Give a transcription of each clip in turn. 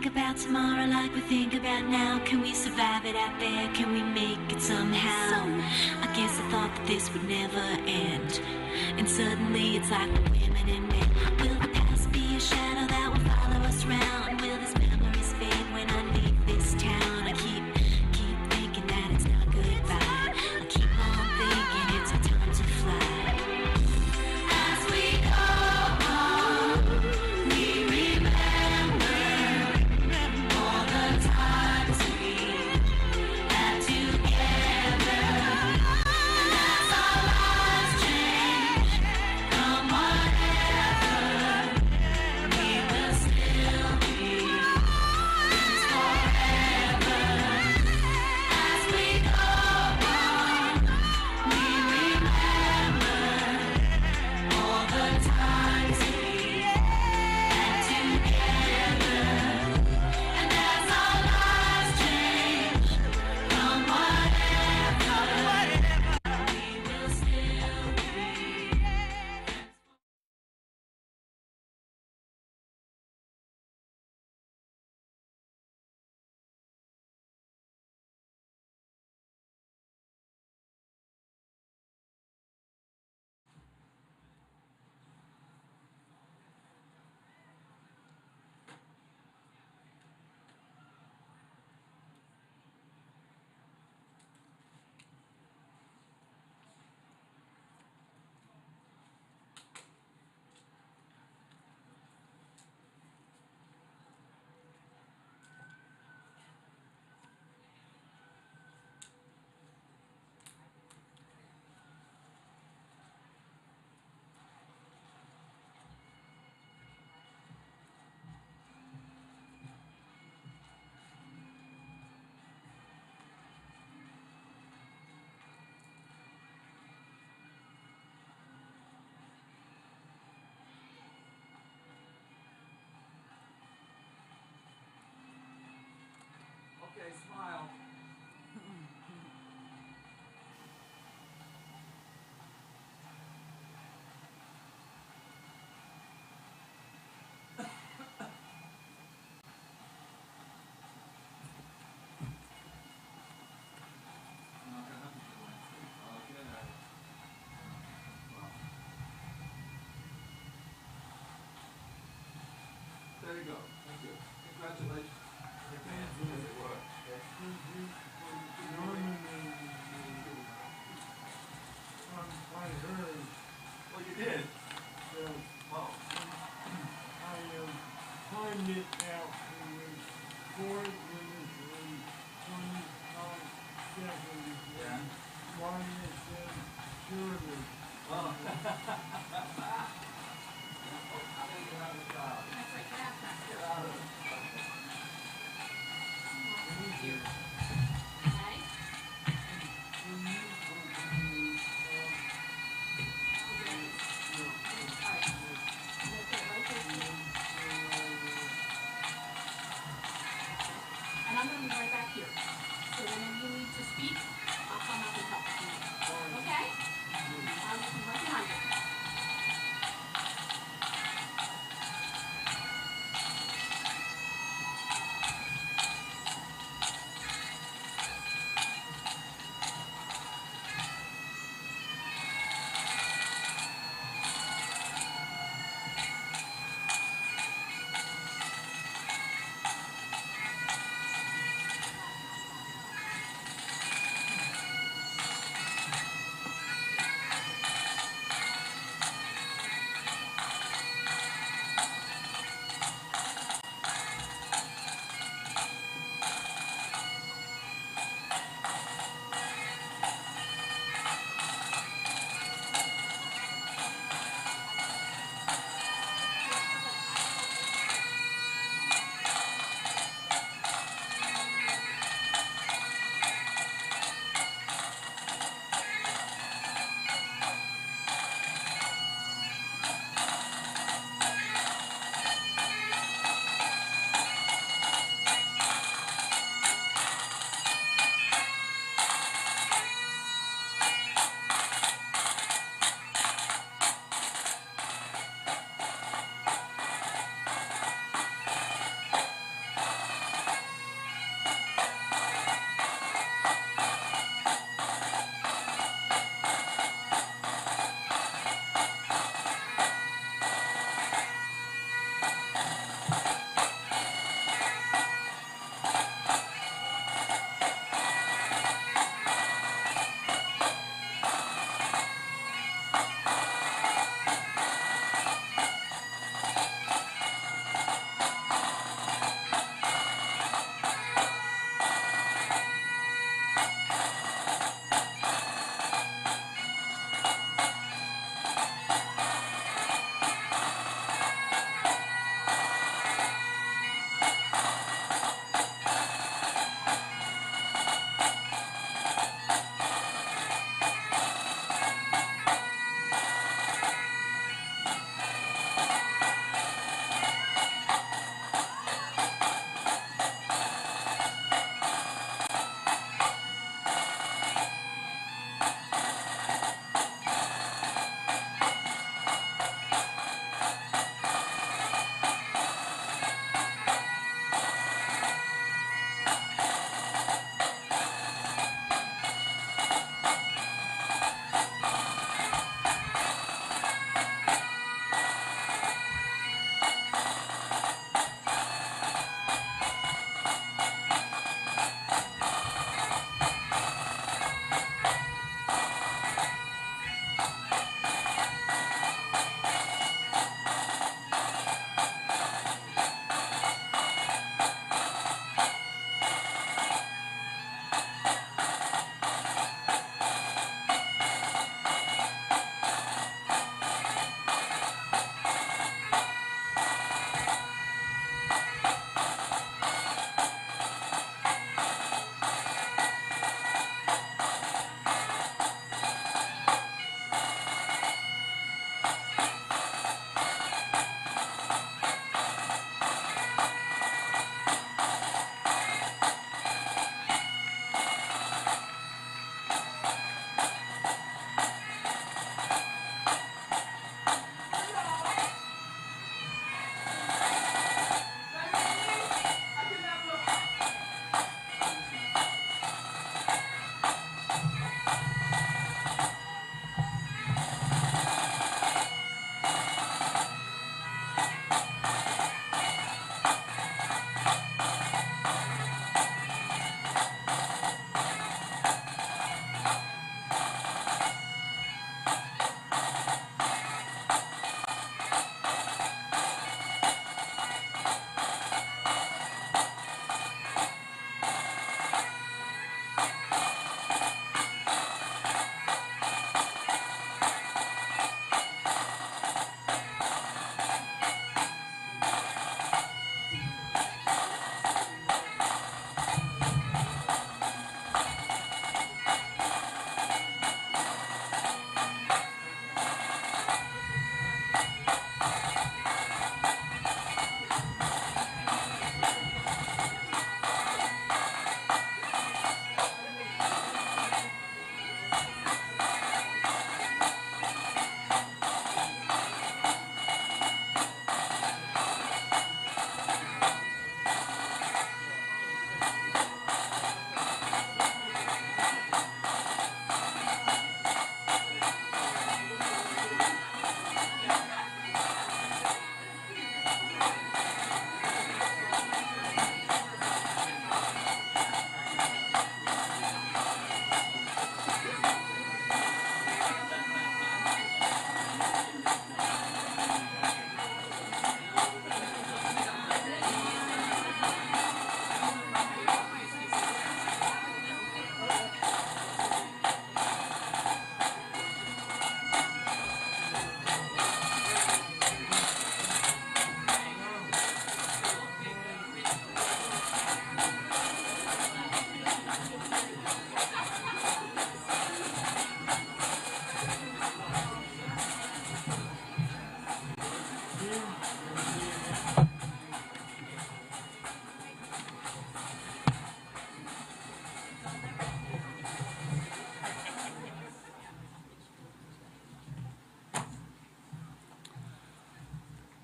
think about tomorrow like we think about now? Can we survive it out there? Can we make it somehow? I guess I thought that this would never end, and suddenly it's like the women and men. Will the past be a shadow that will follow us round? Will these memories fade when I leave this town? I keep thinking that it's not goodbye. I keep on thinking it's our time to fly. As we go on, we remember all the times we had together. And as our lives change from whatever, we will still be friends forever. As we go on, we remember all the times we had together. And as our lives change from whatever, we will still be friends. Okay, smile. There you go. Thank you. Congratulations. It worked. Well, you did. Oh. I timed it out and was 4 minutes and 25 seconds. Yeah. One that said surely. Oh. I think you have a job. That's right, get out of Get out of it. here. Okay? Alright. And I'm going to be right back here. So when you need to speak, I'll come up and talk to you. Okay? I'll be right behind you.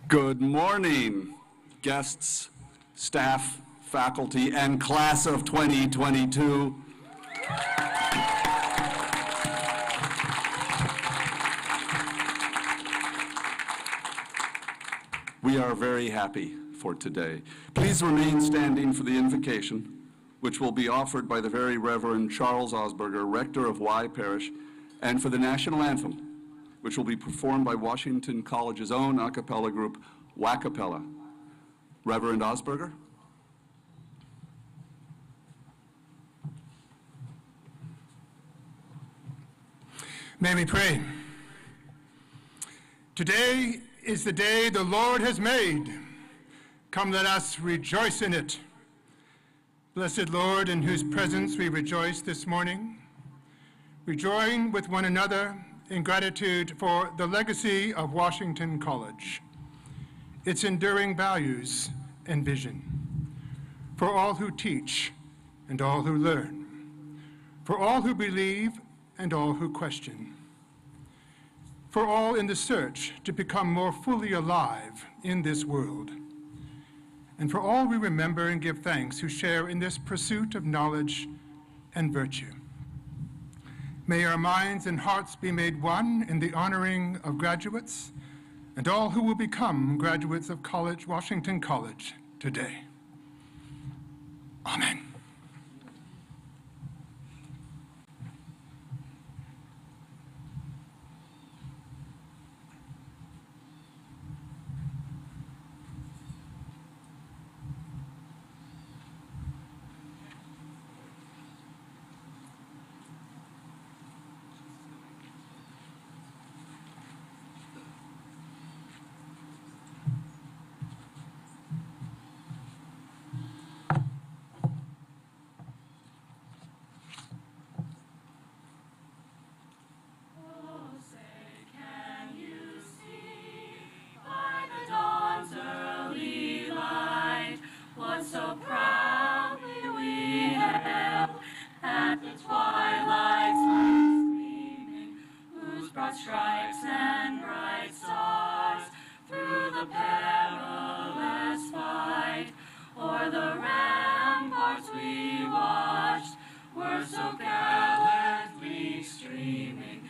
Good morning, guests, staff, faculty, and class of 2022. We are very happy for today. Please remain standing for the invocation, which will be offered by the Very Reverend Charles Osberger, Rector of Y Parish, and for the national anthem, which will be performed by Washington College's own a cappella group, Wacapella. Reverend Osberger. May we pray. Today is the day the Lord has made. Come, let us rejoice in it. Blessed Lord, in whose presence we rejoice this morning, we join with one another in gratitude for the legacy of Washington College, its enduring values and vision, for all who teach and all who learn, for all who believe and all who question, for all in the search to become more fully alive in this world, and for all we remember and give thanks who share in this pursuit of knowledge and virtue. May our minds and hearts be made one in the honoring of graduates and all who will become graduates of Washington College today. Amen. So proudly we hailed at the twilight's last gleaming, whose broad stripes and bright stars through the perilous fight o'er the ramparts we watched were so gallantly streaming,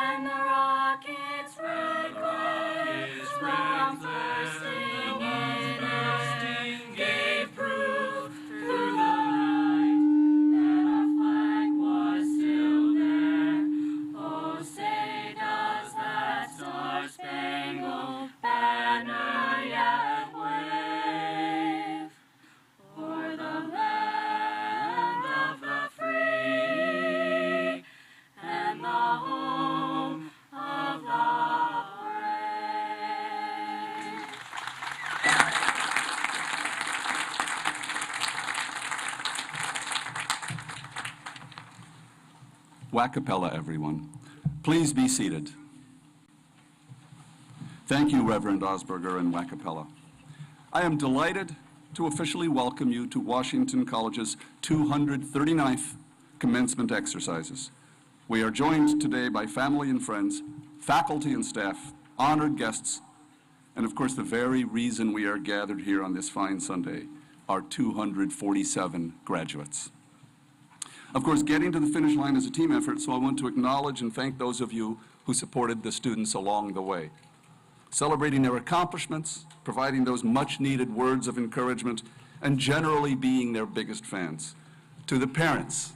and the rocket's red glare from bursting in it gave proof through the night that our flag was still there. Oh, say does that star-spangled banner yet wave o'er the land of the free and the home of the brave. Wacapella, everyone. Please be seated. Thank you, Reverend Osberger and Wacapella. I am delighted to officially welcome you to Washington College's 239th commencement exercises. We are joined today by family and friends, faculty and staff, honored guests, and of course the very reason we are gathered here on this fine Sunday, our 247 graduates. Of course, getting to the finish line is a team effort, so I want to acknowledge and thank those of you who supported the students along the way, celebrating their accomplishments, providing those much-needed words of encouragement, and generally being their biggest fans. To the parents,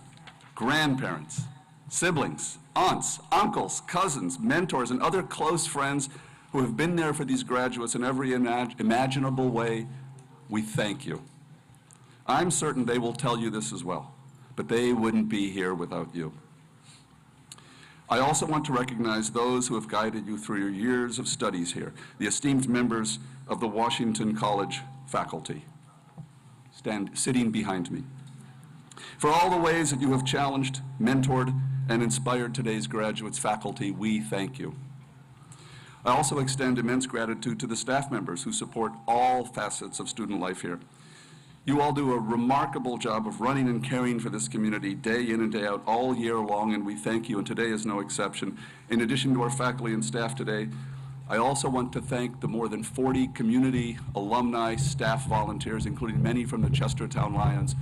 grandparents, siblings, aunts, uncles, cousins, mentors, and other close friends who have been there for these graduates in every imaginable way, we thank you. I'm certain they will tell you this as well, but they wouldn't be here without you. I also want to recognize those who have guided you through your years of studies here, the esteemed members of the Washington College faculty, sitting behind me. For all the ways that you have challenged, mentored, and inspired today's graduates, faculty, we thank you. I also extend immense gratitude to the staff members who support all facets of student life here. You all do a remarkable job of running and caring for this community day in and day out all year long, and we thank you, and today is no exception. In addition to our faculty and staff today, I also want to thank the more than 40 community, alumni, staff volunteers, including many from the Chestertown Lions,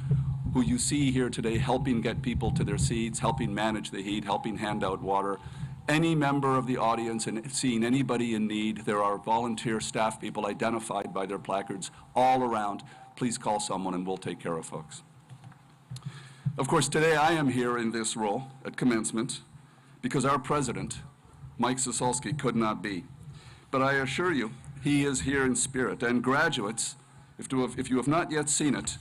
who you see here today helping get people to their seats, helping manage the heat, helping hand out water. Any member of the audience and seeing anybody in need, there are volunteer staff people identified by their placards all around. Please call someone and we'll take care of folks. Of course, today I am here in this role at Commencement because our president, Mike Sosolsky, could not be. But I assure you, he is here in spirit. And graduates, if you have not yet seen it,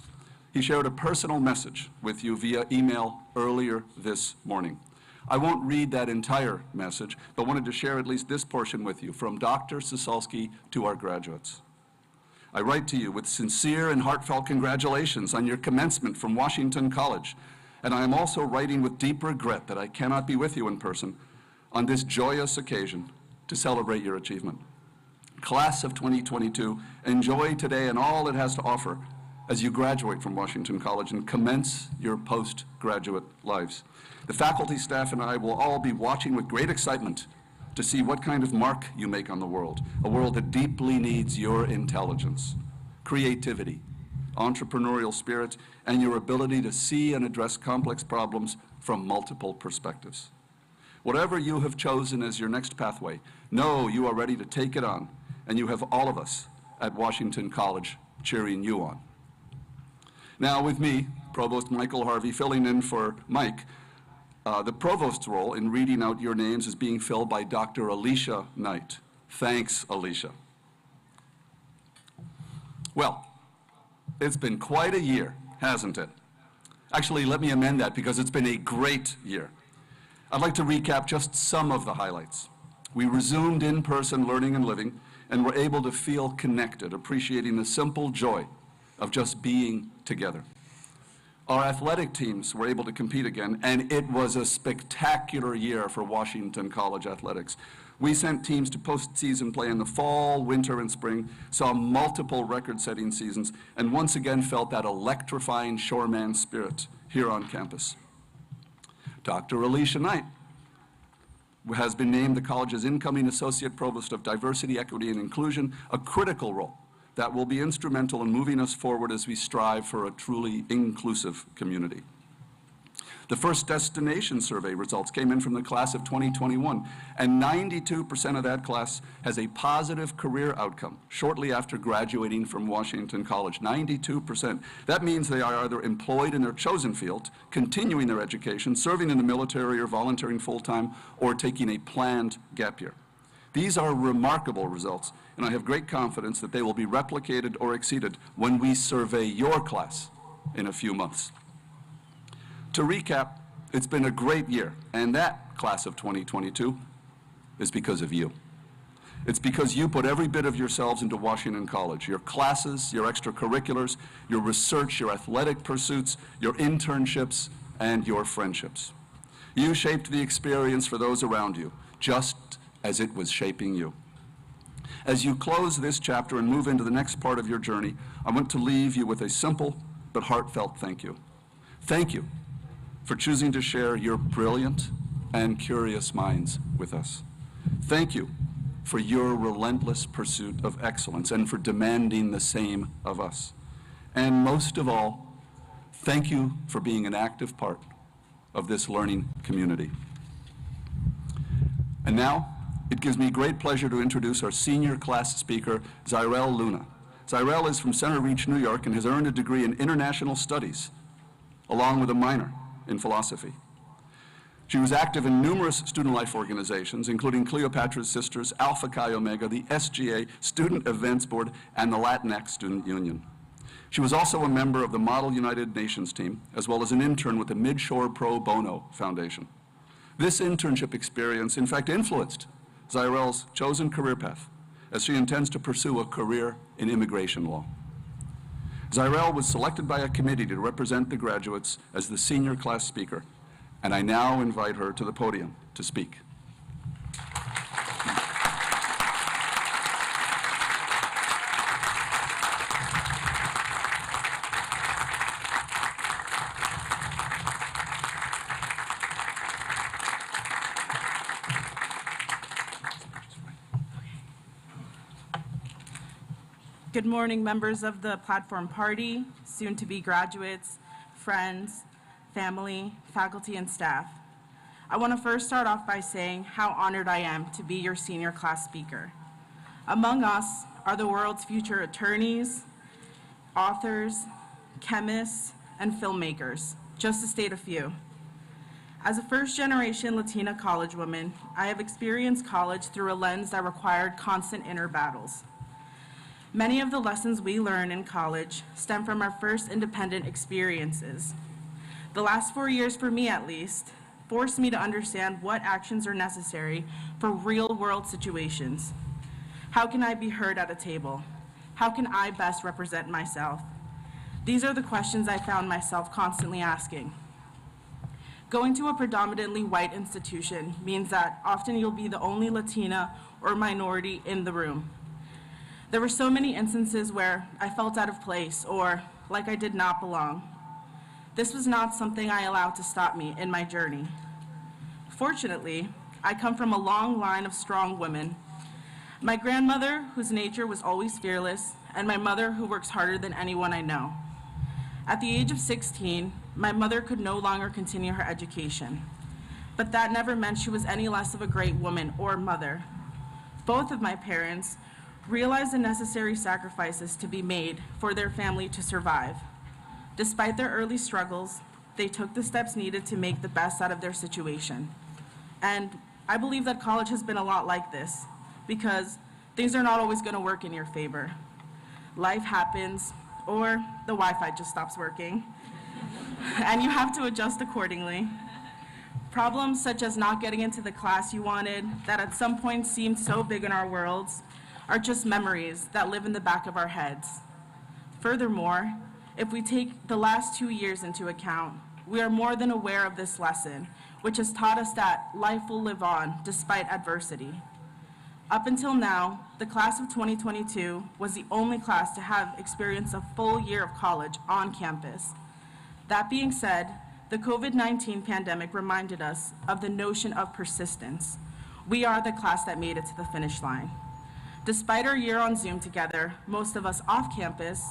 he shared a personal message with you via email earlier this morning. I won't read that entire message, but wanted to share at least this portion with you, from Dr. Sosolsky to our graduates. I write to you with sincere and heartfelt congratulations on your commencement from Washington College, and I am also writing with deep regret that I cannot be with you in person on this joyous occasion to celebrate your achievement. Class of 2022, enjoy today and all it has to offer as you graduate from Washington College and commence your postgraduate lives. The faculty, staff, and I will all be watching with great excitement to see what kind of mark you make on the world, a world that deeply needs your intelligence, creativity, entrepreneurial spirit, and your ability to see and address complex problems from multiple perspectives. Whatever you have chosen as your next pathway, know you are ready to take it on, and you have all of us at Washington College cheering you on. Now with me, Provost Michael Harvey, filling in for Mike, the provost's role in reading out your names is being filled by Dr. Alicia Knight. Thanks, Alicia. Well, it's been quite a year, hasn't it? Actually, let me amend that because it's been a great year. I'd like to recap just some of the highlights. We resumed in-person learning and living and were able to feel connected, appreciating the simple joy of just being together. Our athletic teams were able to compete again, and it was a spectacular year for Washington College athletics. We sent teams to postseason play in the fall, winter, and spring, saw multiple record-setting seasons, and once again felt that electrifying shoreman spirit here on campus. Dr. Alicia Knight has been named the college's incoming Associate Provost of Diversity, Equity, and Inclusion, a critical role that will be instrumental in moving us forward as we strive for a truly inclusive community. The first destination survey results came in from the class of 2021, and 92% of that class has a positive career outcome shortly after graduating from Washington College. 92%. That means they are either employed in their chosen field, continuing their education, serving in the military or volunteering full-time, or taking a planned gap year. These are remarkable results, and I have great confidence that they will be replicated or exceeded when we survey your class in a few months. To recap, it's been a great year, and that class of 2022 is because of you. It's because you put every bit of yourselves into Washington College, your classes, your extracurriculars, your research, your athletic pursuits, your internships, and your friendships. You shaped the experience for those around you, just as it was shaping you. As you close this chapter and move into the next part of your journey, I want to leave you with a simple but heartfelt thank you. Thank you for choosing to share your brilliant and curious minds with us. Thank you for your relentless pursuit of excellence and for demanding the same of us. And most of all, thank you for being an active part of this learning community. And now, it gives me great pleasure to introduce our senior class speaker, Zyrel Luna. Zyrel is from Center Reach, New York, and has earned a degree in international studies, along with a minor in philosophy. She was active in numerous student life organizations, including Cleopatra's Sisters, Alpha Chi Omega, the SGA, Student Events Board, and the Latinx Student Union. She was also a member of the Model United Nations team, as well as an intern with the Midshore Pro Bono Foundation. This internship experience, in fact, influenced Zyrel's chosen career path, as she intends to pursue a career in immigration law. Zyrel was selected by a committee to represent the graduates as the senior class speaker, and I now invite her to the podium to speak. Good morning, members of the Platform Party, soon-to-be graduates, friends, family, faculty, and staff. I want to first start off by saying how honored I am to be your senior class speaker. Among us are the world's future attorneys, authors, chemists, and filmmakers, just to state a few. As a first-generation Latina college woman, I have experienced college through a lens that required constant inner battles. Many of the lessons we learn in college stem from our first independent experiences. The last 4 years, for me at least, forced me to understand what actions are necessary for real-world situations. How can I be heard at a table? How can I best represent myself? These are the questions I found myself constantly asking. Going to a predominantly white institution means that often you'll be the only Latina or minority in the room. There were so many instances where I felt out of place or like I did not belong. This was not something I allowed to stop me in my journey. Fortunately, I come from a long line of strong women. My grandmother, whose nature was always fearless, and my mother, who works harder than anyone I know. At the age of 16, my mother could no longer continue her education, but that never meant she was any less of a great woman or mother. Both of my parents realized the necessary sacrifices to be made for their family to survive. Despite their early struggles, they took the steps needed to make the best out of their situation. And I believe that college has been a lot like this, because things are not always going to work in your favor. Life happens, or the Wi-Fi just stops working, and you have to adjust accordingly. Problems such as not getting into the class you wanted, that at some point seemed so big in our worlds, are just memories that live in the back of our heads. Furthermore, if we take the last 2 years into account, we are more than aware of this lesson, which has taught us that life will live on despite adversity. Up until now, the class of 2022 was the only class to have experienced a full year of college on campus. That being said, the COVID-19 pandemic reminded us of the notion of persistence. We are the class that made it to the finish line. Despite our year on Zoom together, most of us off campus,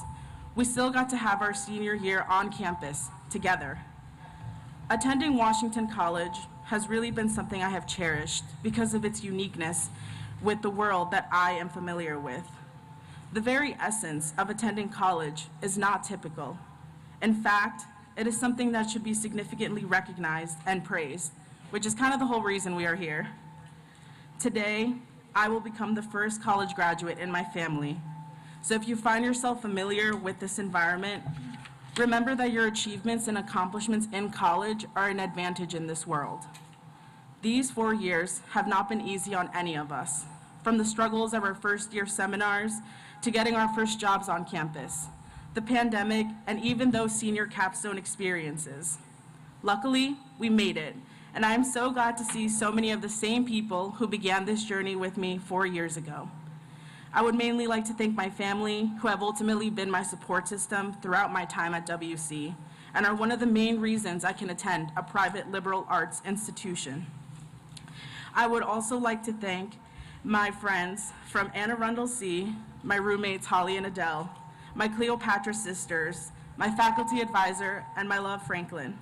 we still got to have our senior year on campus together. Attending Washington College has really been something I have cherished because of its uniqueness with the world that I am familiar with. The very essence of attending college is not typical. In fact, it is something that should be significantly recognized and praised, which is kind of the whole reason we are here. Today, I will become the first college graduate in my family. So if you find yourself familiar with this environment, remember that your achievements and accomplishments in college are an advantage in this world. These 4 years have not been easy on any of us, from the struggles of our first year seminars to getting our first jobs on campus, the pandemic, and even those senior capstone experiences. Luckily, we made it, and I am so glad to see so many of the same people who began this journey with me 4 years ago. I would mainly like to thank my family, who have ultimately been my support system throughout my time at WC, and are one of the main reasons I can attend a private liberal arts institution. I would also like to thank my friends from Anne Arundel C, my roommates Holly and Adele, my Cleopatra sisters, my faculty advisor, and my love Franklin.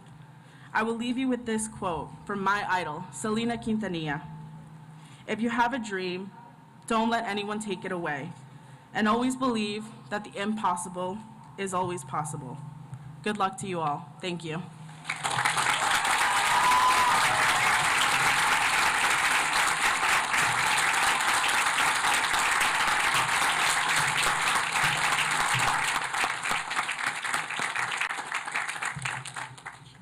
I will leave you with this quote from my idol, Selena Quintanilla. If you have a dream, don't let anyone take it away, and always believe that the impossible is always possible. Good luck to you all. Thank you.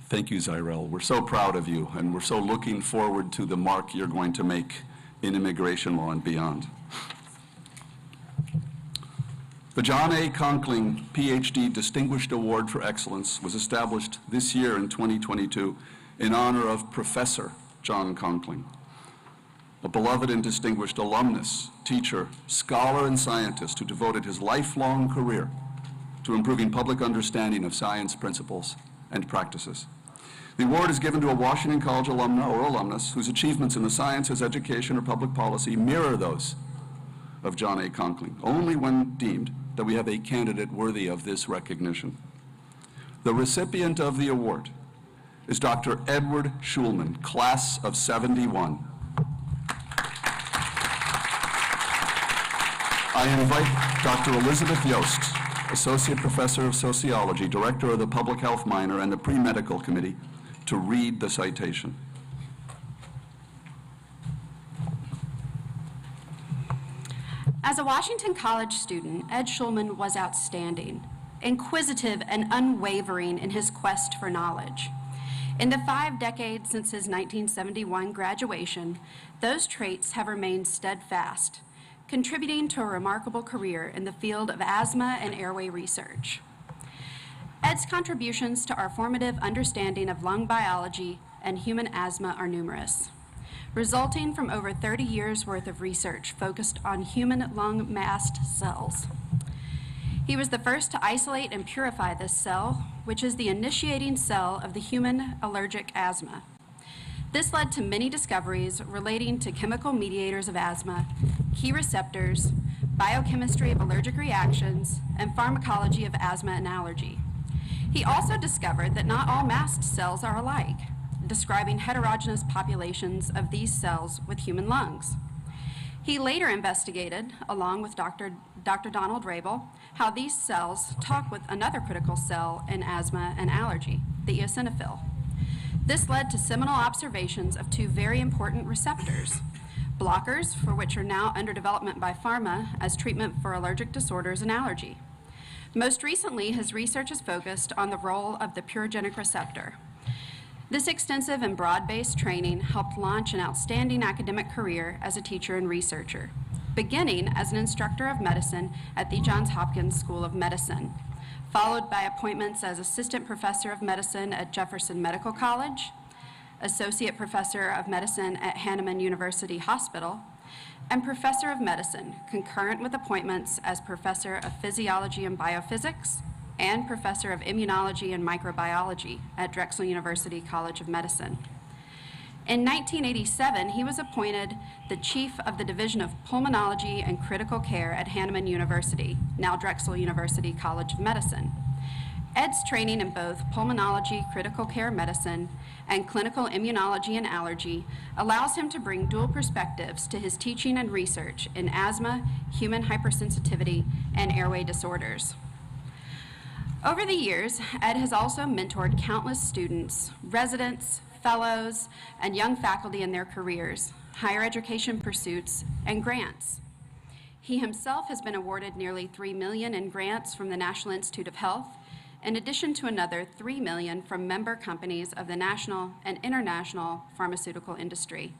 Thank you, Zyrel. We're so proud of you, and we're so looking forward to the mark you're going to make in immigration law and beyond. The John A. Conkling PhD Distinguished Award for Excellence was established this year in 2022 in honor of Professor John Conkling, a beloved and distinguished alumnus, teacher, scholar, and scientist who devoted his lifelong career to improving public understanding of science principles and practices. The award is given to a Washington College alumna or alumnus whose achievements in the sciences, education, or public policy mirror those of John A. Conkling, only when deemed that we have a candidate worthy of this recognition. The recipient of the award is Dr. Edward Schulman, class of '71. I invite Dr. Elizabeth Yost, Associate Professor of Sociology, Director of the Public Health Minor and the Pre-Medical Committee, to read the citation. As a Washington College student, Ed Schulman was outstanding, inquisitive and unwavering in his quest for knowledge. In the 5 decades since his 1971 graduation, those traits have remained steadfast, contributing to a remarkable career in the field of asthma and airway research. Ed's contributions to our formative understanding of lung biology and human asthma are numerous, resulting from over 30 years' worth of research focused on human lung mast cells. He was the first to isolate and purify this cell, which is the initiating cell of the human allergic asthma. This led to many discoveries relating to chemical mediators of asthma, key receptors, biochemistry of allergic reactions, and pharmacology of asthma and allergy. He also discovered that not all mast cells are alike, describing heterogeneous populations of these cells with human lungs. He later investigated, along with Dr. Donald Rabel, how these cells talk with another critical cell in asthma and allergy, the eosinophil. This led to seminal observations of 2 very important receptors, blockers, for which are now under development by pharma as treatment for allergic disorders and allergy. Most recently, his research is focused on the role of the purogenic receptor. This extensive and broad-based training helped launch an outstanding academic career as a teacher and researcher, beginning as an instructor of medicine at the Johns Hopkins School of Medicine, followed by appointments as assistant professor of medicine at Jefferson Medical College, associate professor of medicine at Hahnemann University Hospital, and professor of medicine, concurrent with appointments as professor of physiology and biophysics and professor of immunology and microbiology at Drexel University College of Medicine. In 1987, he was appointed the chief of the Division of Pulmonology and Critical Care at Hahnemann University, now Drexel University College of Medicine. Ed's training in both pulmonology, critical care medicine, and clinical immunology and allergy allows him to bring dual perspectives to his teaching and research in asthma, human hypersensitivity, and airway disorders. Over the years, Ed has also mentored countless students, residents, fellows, and young faculty in their careers, higher education pursuits, and grants. He himself has been awarded nearly $3 million in grants from the National Institute of Health, in addition to another $3 million from member companies of the national and international pharmaceutical industry.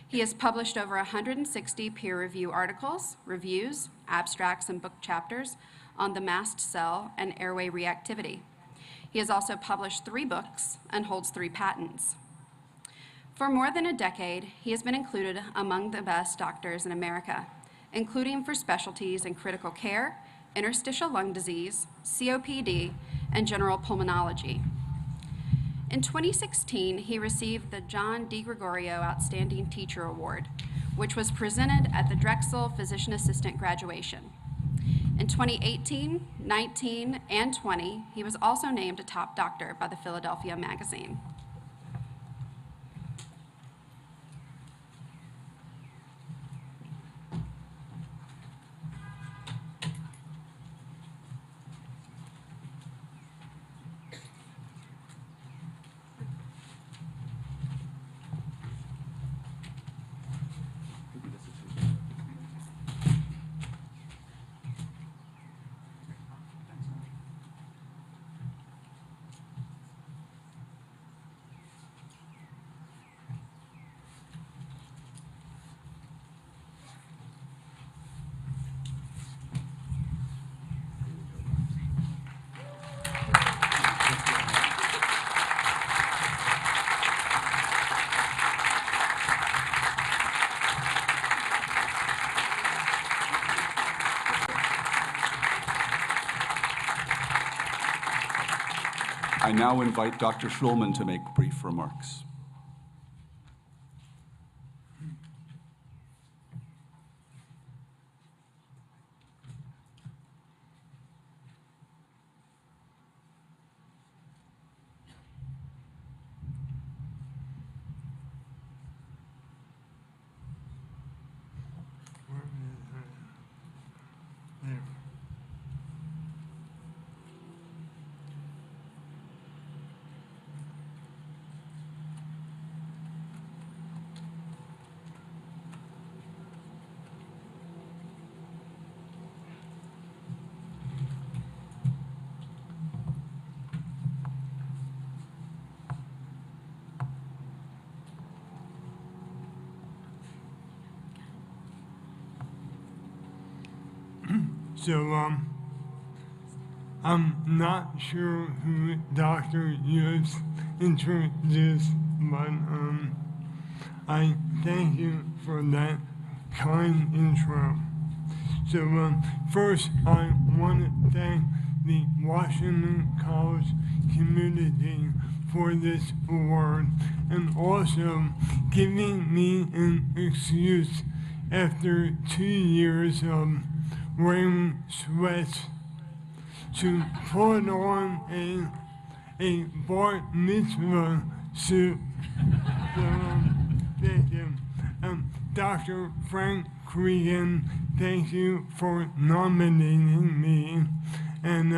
He has published over 160 peer review articles, reviews, abstracts, and book chapters on the mast cell and airway reactivity. He has also published 3 books and holds 3 patents. For more than a decade, he has been included among the best doctors in America, including for specialties in critical care, interstitial lung disease, COPD, and general pulmonology. In 2016, he received the John DiGregorio Outstanding Teacher Award, which was presented at the Drexel Physician Assistant graduation. In 2018, 19, and 20, he was also named a top doctor by the Philadelphia Magazine. I now invite Dr. Schulman to make brief remarks. So, I'm not sure who Dr. Yus introduced, but I thank you for that kind intro. So first, I want to thank the Washington College community for this award and also giving me an excuse after 2 years of wearing sweats to put on a bar mitzvah suit. So, thank you. Dr. Frank Cregan, thank you for nominating me. And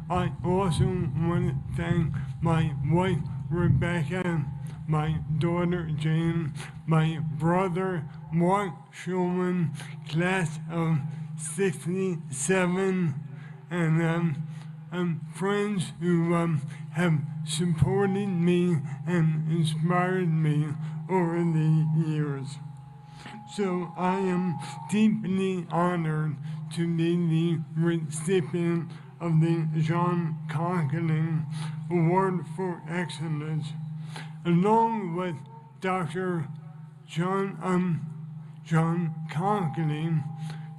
I also want to thank my wife, Rebecca, my daughter, Jane, my brother, Mark Schulman, class of 67, and friends who have supported me and inspired me over the years. So I am deeply honored to be the recipient of the John Conklin Award for Excellence, along with Dr. John Conklin.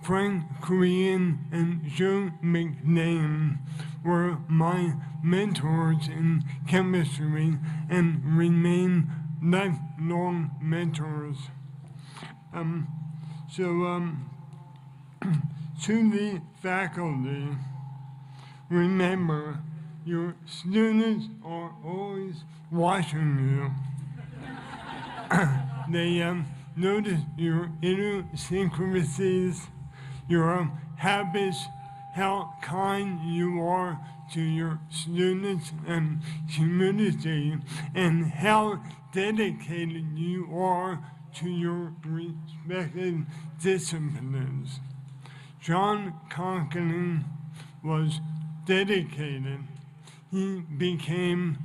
Frank Korean and Joe McNain were my mentors in chemistry and remain lifelong mentors. To the faculty, remember, your students are always watching you. They notice your idiosyncrasies, your habits, how kind you are to your students and community, and how dedicated you are to your respective disciplines. John Conklin was dedicated. He became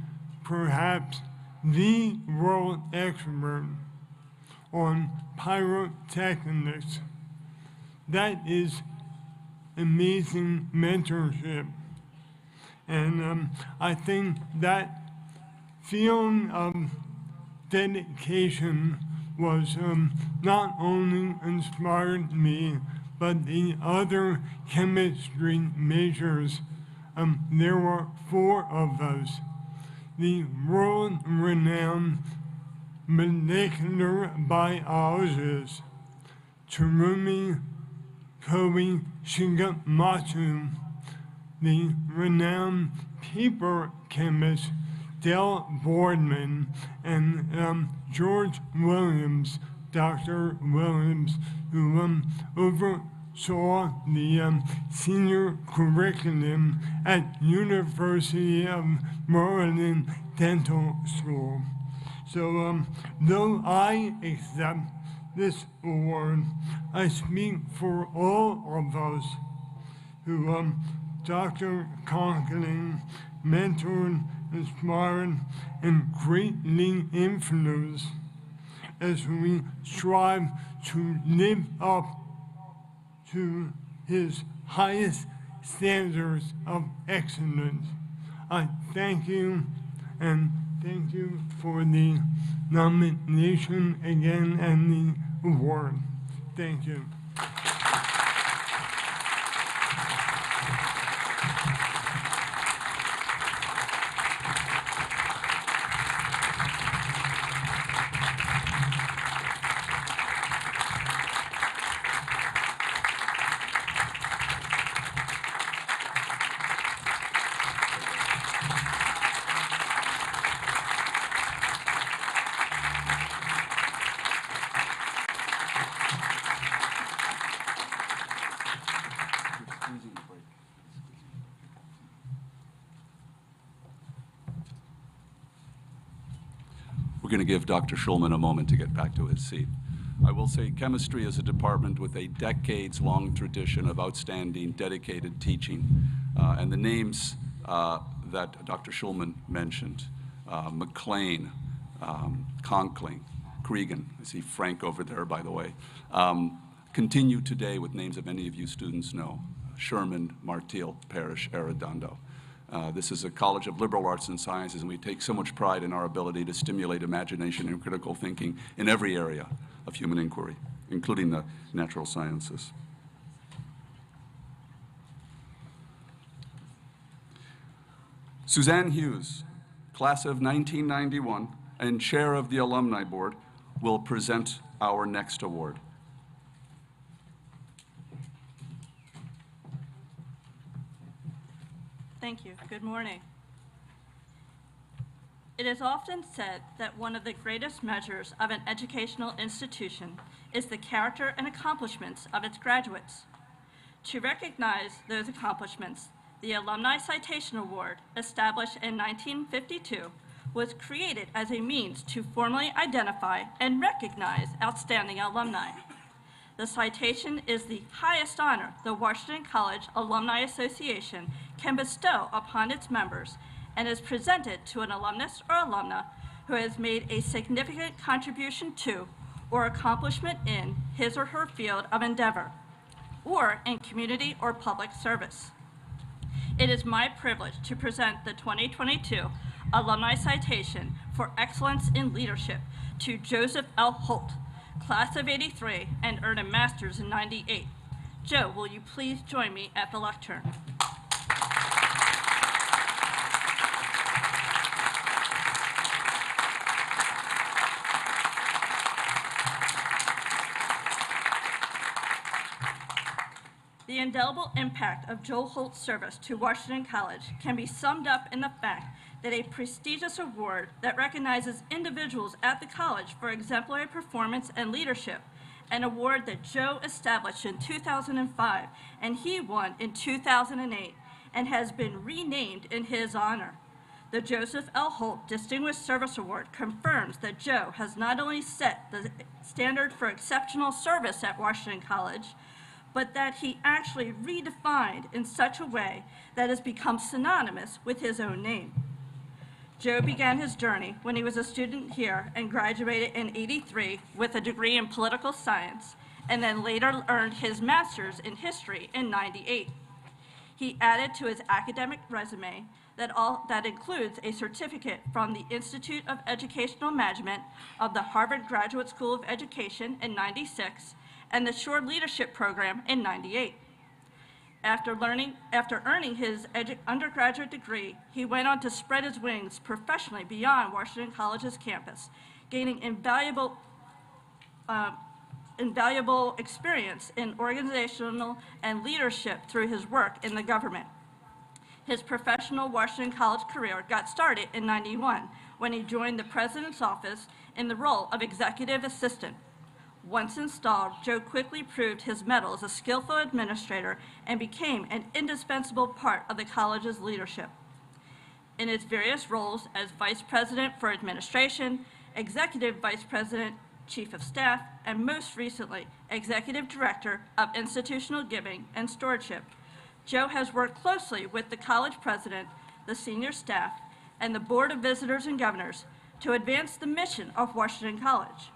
perhaps the world expert on pyrotechnics. That is amazing mentorship. And I think that feeling of dedication was not only inspired me, but the other chemistry majors. There were 4 of us. The world-renowned molecular biologist Terumi Kobe Shigematsu, the renowned paper chemist Del Boardman, and George Williams, Dr. Williams, who oversaw the senior curriculum at University of Maryland Dental School. So though I accept this award, I speak for all of us who Dr. Conklin mentored, inspired, and greatly influenced as we strive to live up to his highest standards of excellence. I thank you, and thank you for the nomination again and the award. Thank you. We're going to give Dr. Schulman a moment to get back to his seat. I will say chemistry is a department with a decades-long tradition of outstanding, dedicated teaching. And the names that Dr. Schulman mentioned, McLean, Conklin, Cregan, I see Frank over there, by the way, continue today with names that many of you students know. Sherman, Martil Parish, Arredondo. This is a college of liberal arts and sciences, and we take so much pride in our ability to stimulate imagination and critical thinking in every area of human inquiry, including the natural sciences. Suzanne Hughes, class of 1991 and chair of the Alumni Board, will present our next award. Thank you. Good morning. It is often said that one of the greatest measures of an educational institution is the character and accomplishments of its graduates. To recognize those accomplishments, the Alumni Citation Award, established in 1952, was created as a means to formally identify and recognize outstanding alumni. The citation is the highest honor the Washington College Alumni Association can bestow upon its members and is presented to an alumnus or alumna who has made a significant contribution to or accomplishment in his or her field of endeavor, or in community or public service. It is my privilege to present the 2022 Alumni Citation for Excellence in Leadership to Joseph L. Holt, class of '83, and earned a master's in '98. Joe, will you please join me at the lectern? The indelible impact of Joe Holt's service to Washington College can be summed up in the fact that a prestigious award that recognizes individuals at the college for exemplary performance and leadership, an award that Joe established in 2005 and he won in 2008 and has been renamed in his honor. The Joseph L. Holt Distinguished Service Award confirms that Joe has not only set the standard for exceptional service at Washington College, but that he actually redefined in such a way that has become synonymous with his own name. Joe began his journey when he was a student here and graduated in '83 with a degree in political science, and then later earned his master's in history in '98. He added to his academic resume that includes a certificate from the Institute of Educational Management of the Harvard Graduate School of Education in '96 and the Shore Leadership Program in '98. After earning his undergraduate degree, he went on to spread his wings professionally beyond Washington College's campus, gaining invaluable experience in organizational and leadership through his work in the government. His professional Washington College career got started in '91 when he joined the president's office in the role of executive assistant. Once installed, Joe quickly proved his mettle as a skillful administrator and became an indispensable part of the college's leadership. In his various roles as Vice President for Administration, Executive Vice President, Chief of Staff, and most recently, Executive Director of Institutional Giving and Stewardship, Joe has worked closely with the college president, the senior staff, and the Board of Visitors and Governors to advance the mission of Washington College.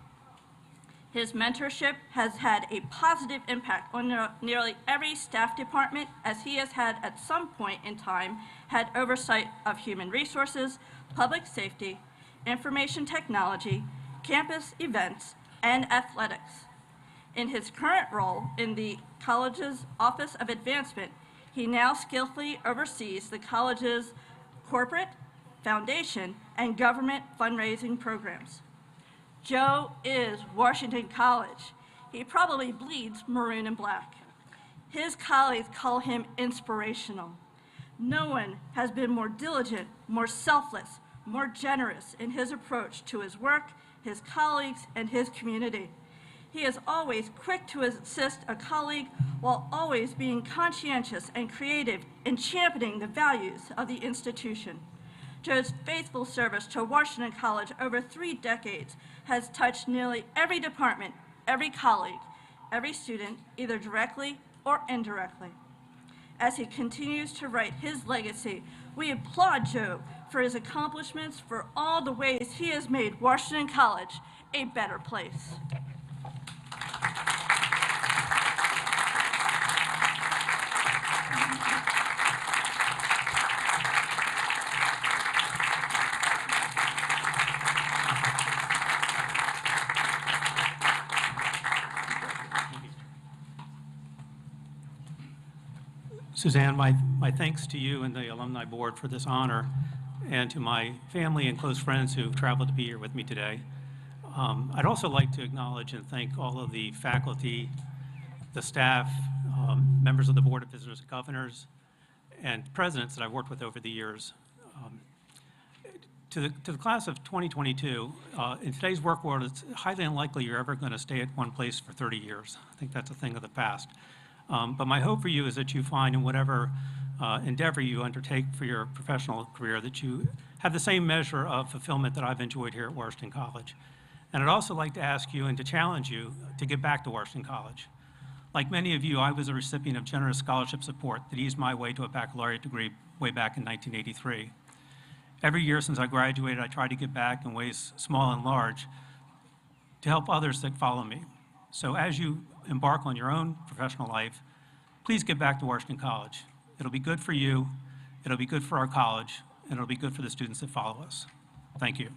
His mentorship has had a positive impact on nearly every staff department, as he has had at some point in time had oversight of human resources, public safety, information technology, campus events, and athletics. In his current role in the college's Office of Advancement, he now skillfully oversees the college's corporate, foundation, and government fundraising programs. Joe is Washington College. He probably bleeds maroon and black. His colleagues call him inspirational. No one has been more diligent, more selfless, more generous in his approach to his work, his colleagues, and his community. He is always quick to assist a colleague while always being conscientious and creative in championing the values of the institution. Joe's faithful service to Washington College over 3 decades has touched nearly every department, every colleague, every student, either directly or indirectly. As he continues to write his legacy, we applaud Joe for his accomplishments, for all the ways he has made Washington College a better place. Suzanne, my thanks to you and the Alumni Board for this honor, and to my family and close friends who've traveled to be here with me today. I'd also like to acknowledge and thank all of the faculty, the staff, members of the Board of Visitors and Governors, and presidents that I've worked with over the years. To the class of 2022, in today's work world, it's highly unlikely you're ever going to stay at one place for 30 years. I think that's a thing of the past. But my hope for you is that you find in whatever endeavor you undertake for your professional career that you have the same measure of fulfillment that I've enjoyed here at Washington College. And I'd also like to ask you and to challenge you to get back to Washington College. Like many of you, I was a recipient of generous scholarship support that eased my way to a baccalaureate degree way back in 1983. Every year since I graduated, I tried to give back in ways small and large to help others that follow me. So as you embark on your own professional life, please get back to Washington College. It'll be good for you, it'll be good for our college, and it'll be good for the students that follow us. Thank you.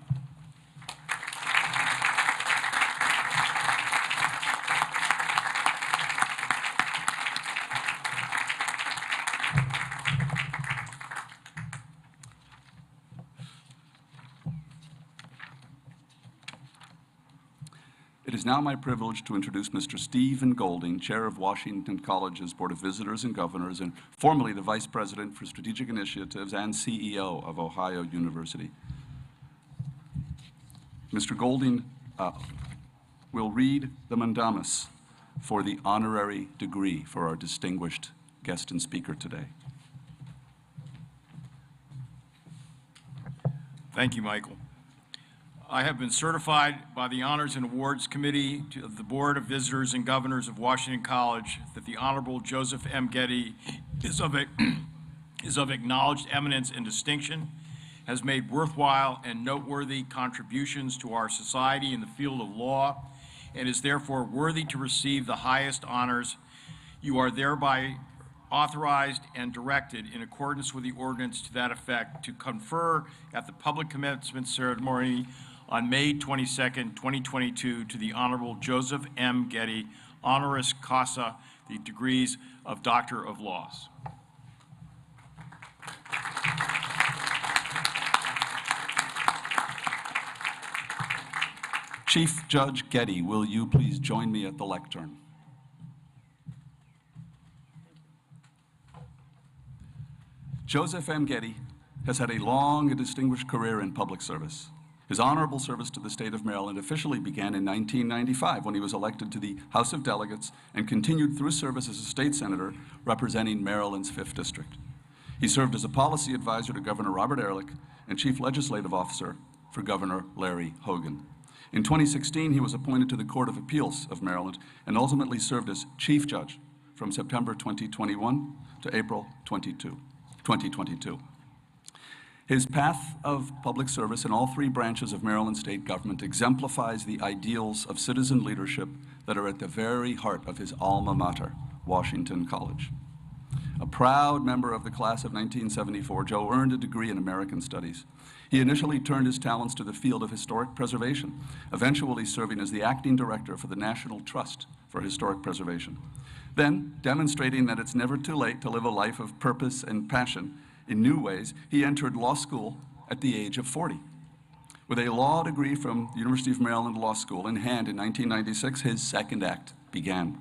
It is now my privilege to introduce Mr. Stephen Golding, Chair of Washington College's Board of Visitors and Governors, and formerly the Vice President for Strategic Initiatives and CEO of Ohio University. Mr. Golding will read the mandamus for the honorary degree for our distinguished guest and speaker today. Thank you, Michael. I have been certified by the Honors and Awards Committee of the Board of Visitors and Governors of Washington College that the Honorable Joseph M. Getty is of acknowledged eminence and distinction, has made worthwhile and noteworthy contributions to our society in the field of law, and is therefore worthy to receive the highest honors. You are thereby authorized and directed in accordance with the ordinance to that effect to confer at the public commencement ceremony on May 22nd, 2022, to the Honorable Joseph M. Getty, honoris causa, the degrees of Doctor of Laws. Chief Judge Getty, will you please join me at the lectern? Joseph M. Getty has had a long and distinguished career in public service. His honorable service to the state of Maryland officially began in 1995 when he was elected to the House of Delegates and continued through service as a state senator representing Maryland's 5th District. He served as a policy advisor to Governor Robert Ehrlich and chief legislative officer for Governor Larry Hogan. In 2016, he was appointed to the Court of Appeals of Maryland and ultimately served as chief judge from September 2021 to April 2022. His path of public service in all 3 branches of Maryland state government exemplifies the ideals of citizen leadership that are at the very heart of his alma mater, Washington College. A proud member of the class of 1974, Joe earned a degree in American Studies. He initially turned his talents to the field of historic preservation, eventually serving as the acting director for the National Trust for Historic Preservation. Then, demonstrating that it's never too late to live a life of purpose and passion in new ways, he entered law school at the age of 40. With a law degree from the University of Maryland Law School in hand in 1996, his second act began.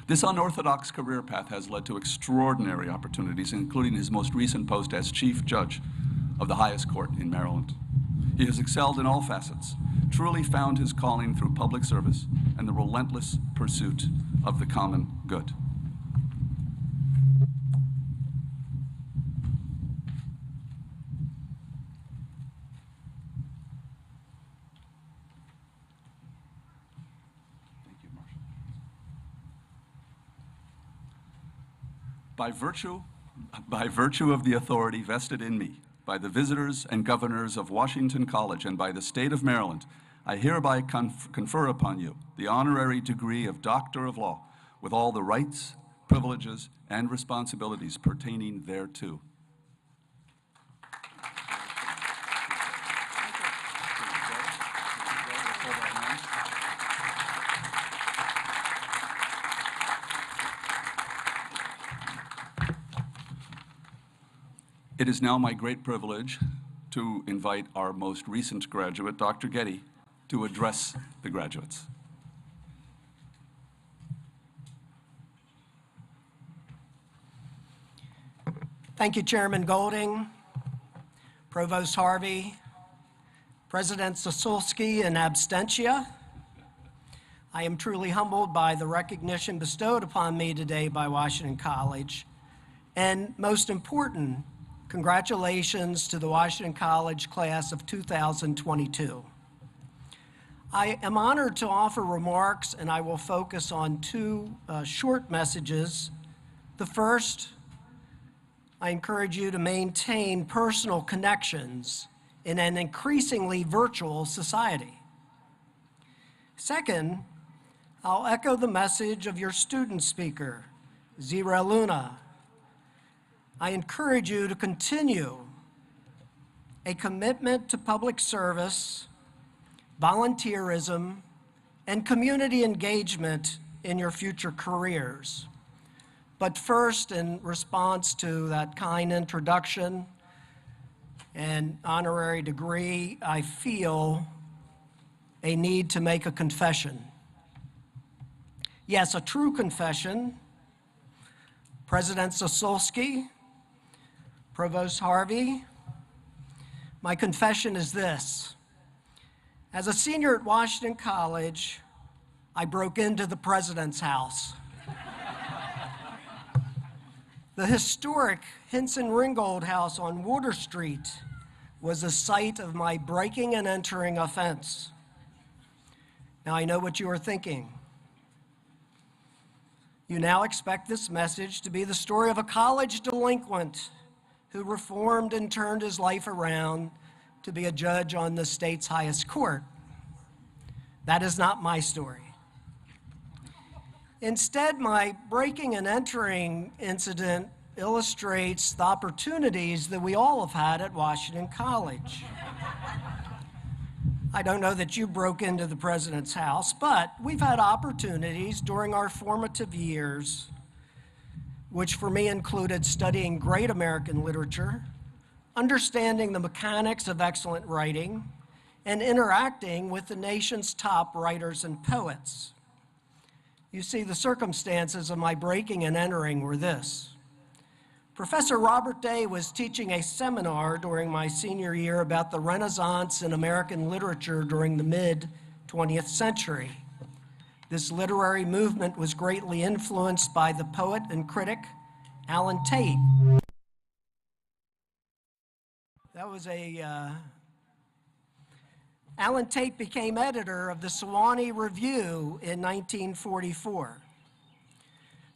This unorthodox career path has led to extraordinary opportunities, including his most recent post as Chief Judge of the highest court in Maryland. He has excelled in all facets, truly found his calling through public service and the relentless pursuit of the common good. By virtue of the authority vested in me by the visitors and governors of Washington College and by the state of Maryland, I hereby confer upon you the honorary degree of Doctor of Law with all the rights, privileges, and responsibilities pertaining thereto. It is now my great privilege to invite our most recent graduate, Dr. Getty, to address the graduates. Thank you, Chairman Golding, Provost Harvey, President Sosulski in absentia. I am truly humbled by the recognition bestowed upon me today by Washington College. And most important, congratulations to the Washington College class of 2022. I am honored to offer remarks, and I will focus on two short messages. The first, I encourage you to maintain personal connections in an increasingly virtual society. Second, I'll echo the message of your student speaker, Zira Luna. I encourage you to continue a commitment to public service, volunteerism, and community engagement in your future careers. But first, in response to that kind introduction and honorary degree, I feel a need to make a confession. Yes, a true confession. President Sosulski, Provost Harvey, my confession is this. As a senior at Washington College, I broke into the president's house. The historic Hinson Ringgold House on Water Street was the site of my breaking and entering offense. Now I know what you are thinking. You now expect this message to be the story of a college delinquent who reformed and turned his life around to be a judge on the state's highest court. That is not my story. Instead, my breaking and entering incident illustrates the opportunities that we all have had at Washington College. I don't know that you broke into the president's house, but we've had opportunities during our formative years, which for me included studying great American literature, understanding the mechanics of excellent writing, and interacting with the nation's top writers and poets. You see, the circumstances of my breaking and entering were this. Professor Robert Day was teaching a seminar during my senior year about the Renaissance in American literature during the mid-20th century. This literary movement was greatly influenced by the poet and critic Alan Tate. Alan Tate became editor of the Sewanee Review in 1944.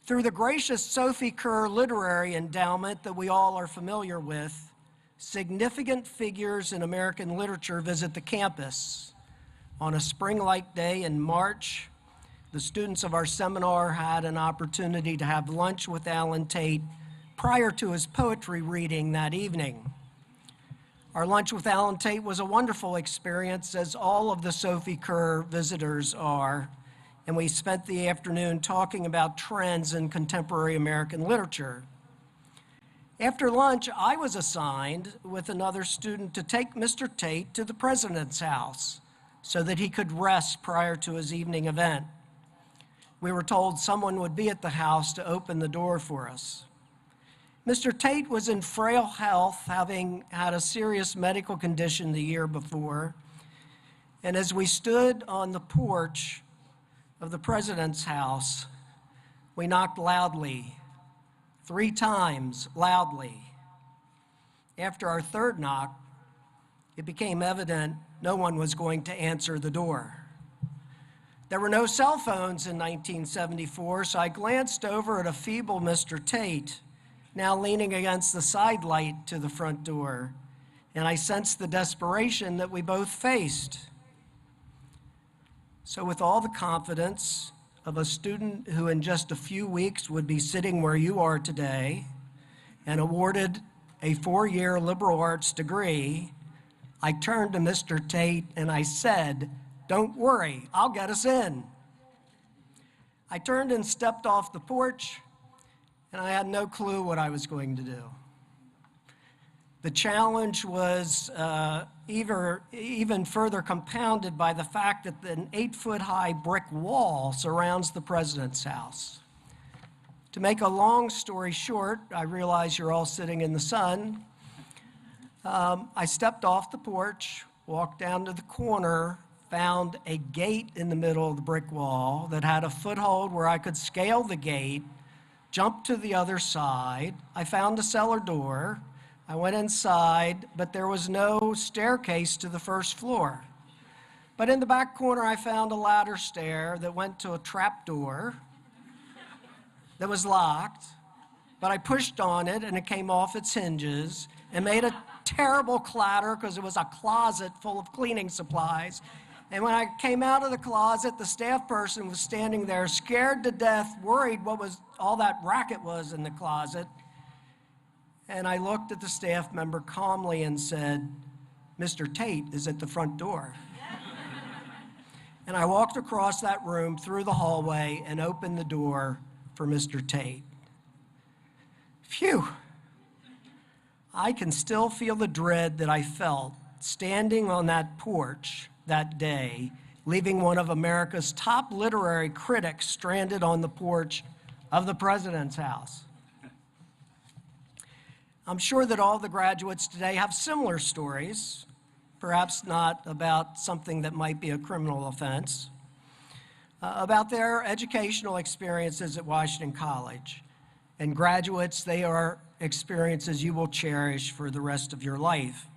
Through the gracious Sophie Kerr Literary Endowment that we all are familiar with, significant figures in American literature visit the campus. On a spring-like day in March, the students of our seminar had an opportunity to have lunch with Alan Tate prior to his poetry reading that evening. Our lunch with Alan Tate was a wonderful experience, as all of the Sophie Kerr visitors are, and we spent the afternoon talking about trends in contemporary American literature. After lunch, I was assigned with another student to take Mr. Tate to the president's house so that he could rest prior to his evening event. We were told someone would be at the house to open the door for us. Mr. Tate was in frail health, having had a serious medical condition the year before, and as we stood on the porch of the president's house, we knocked loudly, 3 times loudly. After our third knock, it became evident no one was going to answer the door. There were no cell phones in 1974, so I glanced over at a feeble Mr. Tate, now leaning against the side light to the front door, and I sensed the desperation that we both faced. So with all the confidence of a student who in just a few weeks would be sitting where you are today and awarded a 4-year liberal arts degree, I turned to Mr. Tate and I said, "Don't worry, I'll get us in." I turned and stepped off the porch, and I had no clue what I was going to do. The challenge was even further compounded by the fact that an 8-foot-high brick wall surrounds the president's house. To make a long story short, I realize you're all sitting in the sun. I stepped off the porch, walked down to the corner, found a gate in the middle of the brick wall that had a foothold where I could scale the gate, jump to the other side. I found a cellar door. I went inside, but there was no staircase to the first floor. But in the back corner, I found a ladder stair that went to a trap door that was locked, but I pushed on it and it came off its hinges and made a terrible clatter because it was a closet full of cleaning supplies. And when I came out of the closet, the staff person was standing there scared to death, worried what was all that racket was in the closet. And I looked at the staff member calmly and said, "Mr. Tate is at the front door." And I walked across that room through the hallway and opened the door for Mr. Tate. Phew. I can still feel the dread that I felt standing on that porch that day, leaving one of America's top literary critics stranded on the porch of the president's house. I'm sure that all the graduates today have similar stories, perhaps not about something that might be a criminal offense, about their educational experiences at Washington College. And graduates, they are experiences you will cherish for the rest of your life.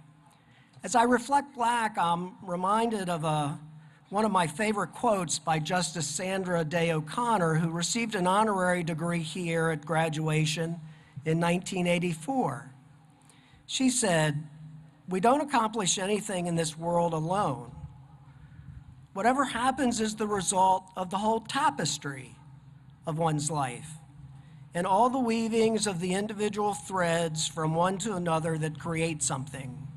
As I reflect back, I'm reminded of one of my favorite quotes by Justice Sandra Day O'Connor, who received an honorary degree here at graduation in 1984. She said, "We don't accomplish anything in this world alone. Whatever happens is the result of the whole tapestry of one's life and all the weavings of the individual threads from one to another that create something.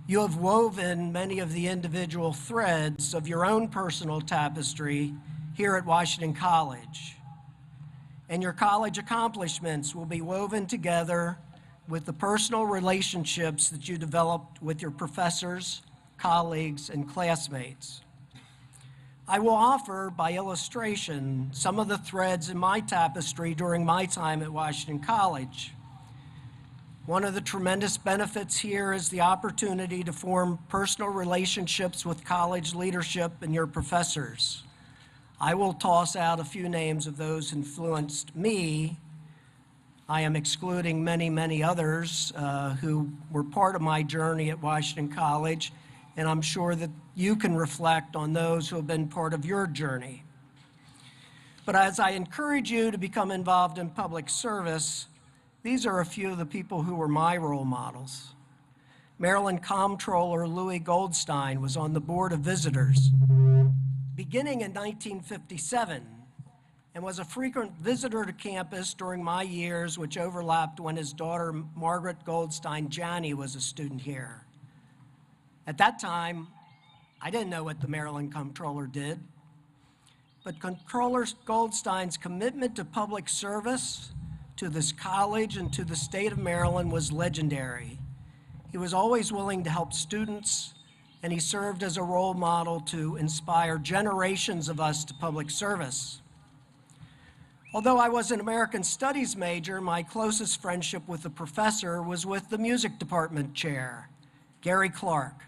You have woven many of the individual threads of your own personal tapestry here at Washington College. And your college accomplishments will be woven together with the personal relationships that you developed with your professors, colleagues, and classmates. I will offer, by illustration, some of the threads in my tapestry during my time at Washington College. One of the tremendous benefits here is the opportunity to form personal relationships with college leadership and your professors. I will toss out a few names of those who influenced me. I am excluding many, many others who were part of my journey at Washington College, and I'm sure that you can reflect on those who have been part of your journey. But as I encourage you to become involved in public service, these are a few of the people who were my role models. Maryland Comptroller Louis Goldstein was on the Board of Visitors beginning in 1957 and was a frequent visitor to campus during my years, which overlapped when his daughter Margaret Goldstein Janney was a student here. At that time, I didn't know what the Maryland Comptroller did, but Comptroller Goldstein's commitment to public service, to this college and to the state of Maryland was legendary. He was always willing to help students, and he served as a role model to inspire generations of us to public service. Although I was an American Studies major, my closest friendship with the professor was with the music department chair, Gary Clark.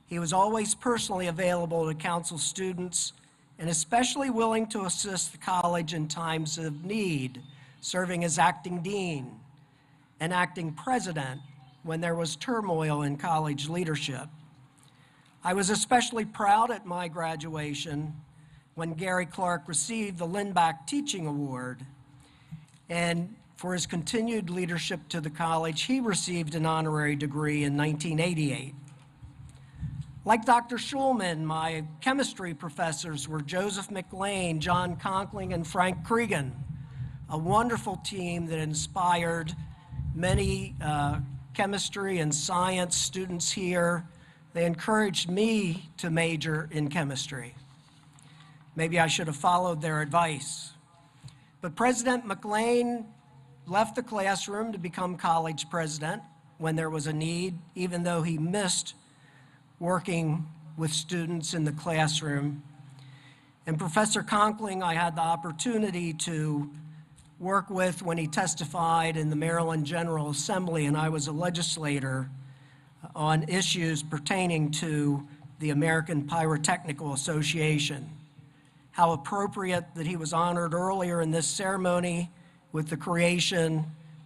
He was always personally available to counsel students and especially willing to assist the college in times of need, serving as acting dean and acting president when there was turmoil in college leadership. I was especially proud at my graduation when Gary Clark received the Lindback Teaching Award. And for his continued leadership to the college, he received an honorary degree in 1988. Like Dr. Schulman, my chemistry professors were Joseph McLean, John Conkling, and Frank Cregan, a wonderful team that inspired many chemistry and science students here. They encouraged me to major in chemistry. Maybe I should have followed their advice. But President McLean left the classroom to become college president when there was a need, even though he missed working with students in the classroom. And Professor Conkling, I had the opportunity to work with when he testified in the Maryland General Assembly, and I was a legislator on issues pertaining to the American Pyrotechnical Association. How appropriate that he was honored earlier in this ceremony with the creation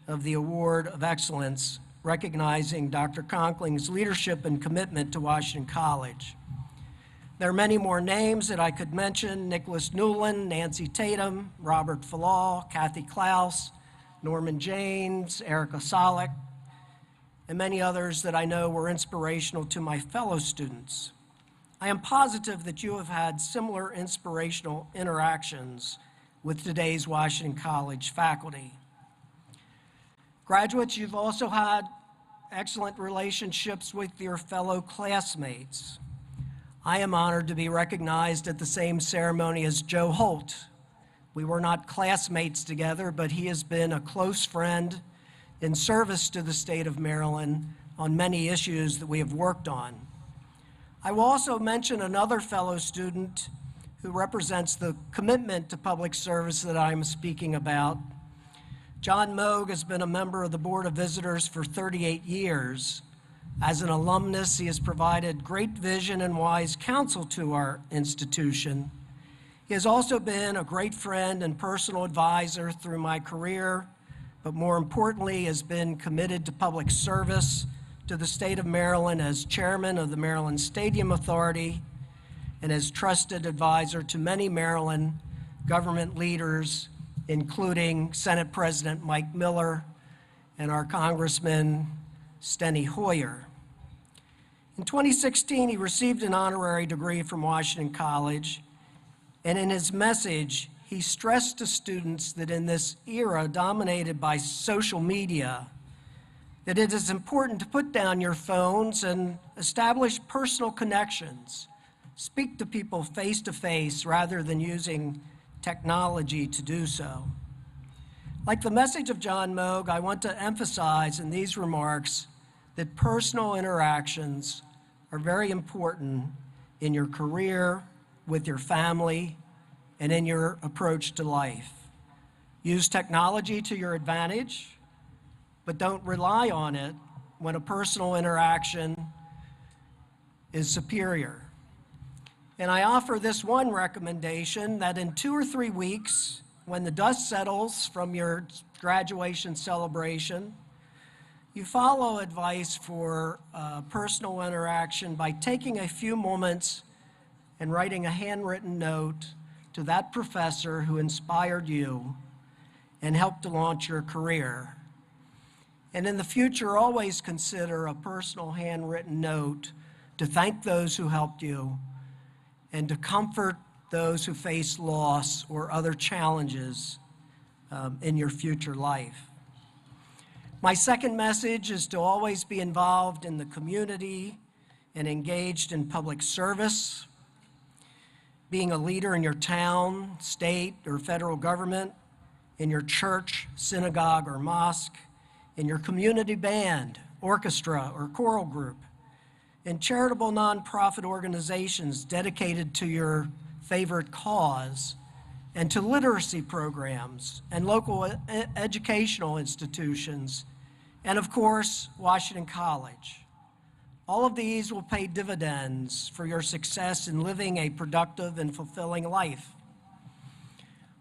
of the Award of Excellence, recognizing Dr. Conkling's leadership and commitment to Washington College. There are many more names that I could mention: Nicholas Newland, Nancy Tatum, Robert Falal, Kathy Klaus, Norman James, Erica Solik, and many others that I know were inspirational to my fellow students. I am positive that you have had similar inspirational interactions with today's Washington College faculty. Graduates, you've also had excellent relationships with your fellow classmates. I am honored to be recognized at the same ceremony as Joe Holt. We were not classmates together, but he has been a close friend in service to the state of Maryland on many issues that we have worked on. I will also mention another fellow student who represents the commitment to public service that I'm speaking about. John Moog has been a member of the Board of Visitors for 38 years. As an alumnus, he has provided great vision and wise counsel to our institution. He has also been a great friend and personal advisor through my career, but more importantly, has been committed to public service to the state of Maryland as chairman of the Maryland Stadium Authority and as trusted advisor to many Maryland government leaders, including Senate President Mike Miller and our Congressman Steny Hoyer. In 2016, he received an honorary degree from Washington College, and in his message, he stressed to students that in this era dominated by social media, that it is important to put down your phones and establish personal connections. Speak to people face to face rather than using technology to do so. Like the message of John Moog, I want to emphasize in these remarks that personal interactions are very important in your career, with your family, and in your approach to life. Use technology to your advantage, but don't rely on it when a personal interaction is superior. And I offer this one recommendation, that in 2 or 3 weeks, when the dust settles from your graduation celebration, you follow advice for personal interaction by taking a few moments and writing a handwritten note to that professor who inspired you and helped to launch your career. And in the future, always consider a personal handwritten note to thank those who helped you and to comfort those who face loss or other challenges in your future life. My second message is to always be involved in the community and engaged in public service. Being a leader in your town, state, or federal government, in your church, synagogue, or mosque, in your community band, orchestra, or choral group, in charitable nonprofit organizations dedicated to your favorite cause, and to literacy programs and local educational institutions, and of course, Washington College. All of these will pay dividends for your success in living a productive and fulfilling life.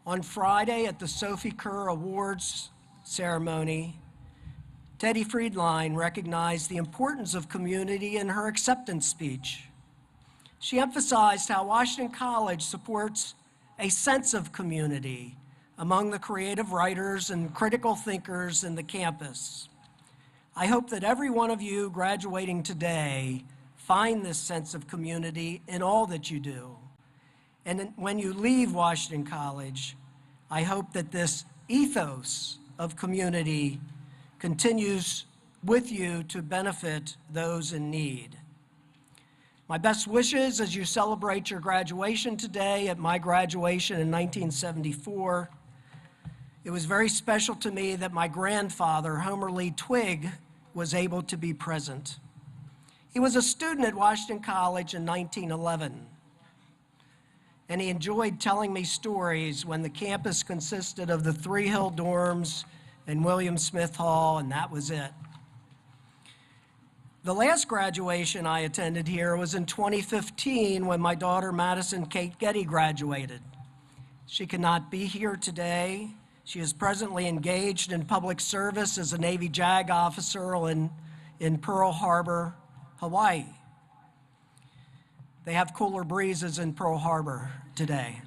On Friday at the Sophie Kerr Awards ceremony, Teddy Friedline recognized the importance of community in her acceptance speech. She emphasized how Washington College supports a sense of community among the creative writers and critical thinkers in the campus. I hope that every one of you graduating today find this sense of community in all that you do. And when you leave Washington College, I hope that this ethos of community continues with you to benefit those in need. My best wishes as you celebrate your graduation today. At my graduation in 1974, It was very special to me that my grandfather, Homer Lee Twigg, was able to be present. He was a student at Washington College in 1911, and he enjoyed telling me stories when the campus consisted of the Three Hill dorms and William Smith Hall, and that was it. The last graduation I attended here was in 2015 when my daughter Madison Kate Getty graduated. She cannot be here today. She is presently engaged in public service as a Navy JAG officer in Pearl Harbor, Hawaii. They have cooler breezes in Pearl Harbor today.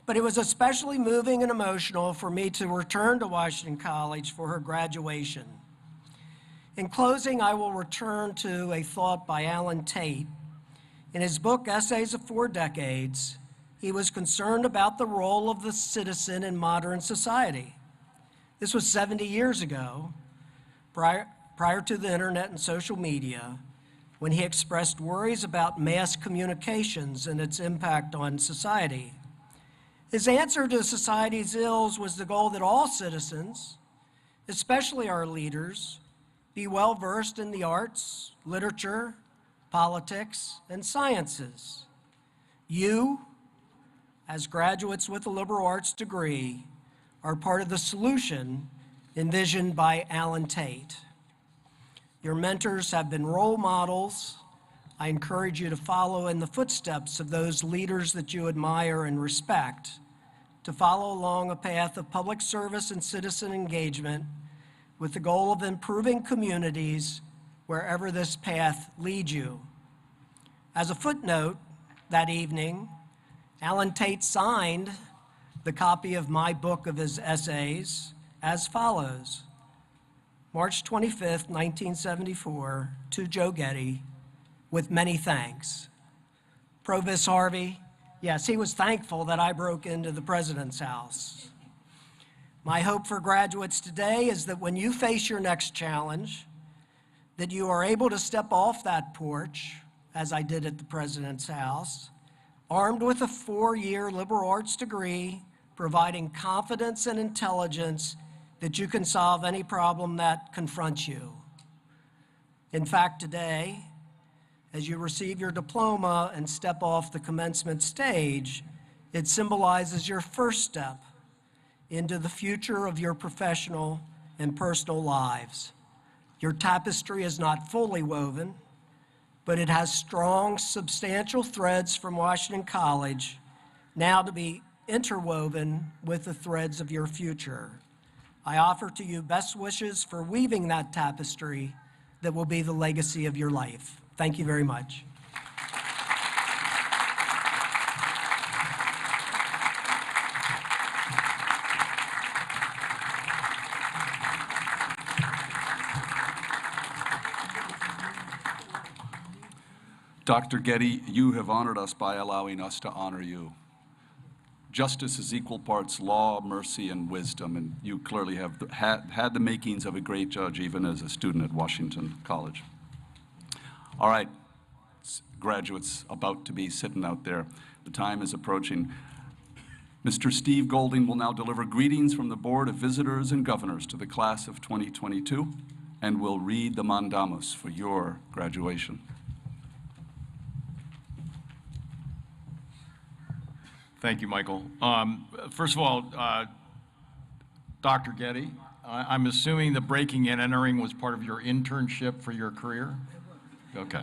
But it was especially moving and emotional for me to return to Washington College for her graduation. In closing, I will return to a thought by Alan Tate. In his book, Essays of 4 Decades, he was concerned about the role of the citizen in modern society. This was 70 years ago, prior to the internet and social media, when he expressed worries about mass communications and its impact on society. His answer to society's ills was the goal that all citizens, especially our leaders, be well-versed in the arts, literature, politics, and sciences. You, as graduates with a liberal arts degree, are part of the solution envisioned by Alan Tate. Your mentors have been role models. I encourage you to follow in the footsteps of those leaders that you admire and respect, to follow along a path of public service and citizen engagement with the goal of improving communities wherever this path leads you. As a footnote, that evening, Alan Tate signed the copy of my book of his essays as follows: March 25th, 1974, to Joe Getty, with many thanks. Provost Harvey, yes, he was thankful that I broke into the president's house. My hope for graduates today is that when you face your next challenge, that you are able to step off that porch, as I did at the president's house, armed with a 4-year liberal arts degree, providing confidence and intelligence that you can solve any problem that confronts you. In fact, today, as you receive your diploma and step off the commencement stage, it symbolizes your first step into the future of your professional and personal lives. Your tapestry is not fully woven, but it has strong, substantial threads from Washington College, now to be interwoven with the threads of your future. I offer to you best wishes for weaving that tapestry that will be the legacy of your life. Thank you very much. Dr. Getty, you have honored us by allowing us to honor you. Justice is equal parts law, mercy, and wisdom, and you clearly have had the makings of a great judge even as a student at Washington College. All right, graduates about to be sitting out there. The time is approaching. Mr. Steve Golding will now deliver greetings from the Board of Visitors and Governors to the class of 2022 and will read the mandamus for your graduation. Thank you, Michael. First of all, Dr. Getty, I'm assuming the breaking and entering was part of your internship for your career? Okay.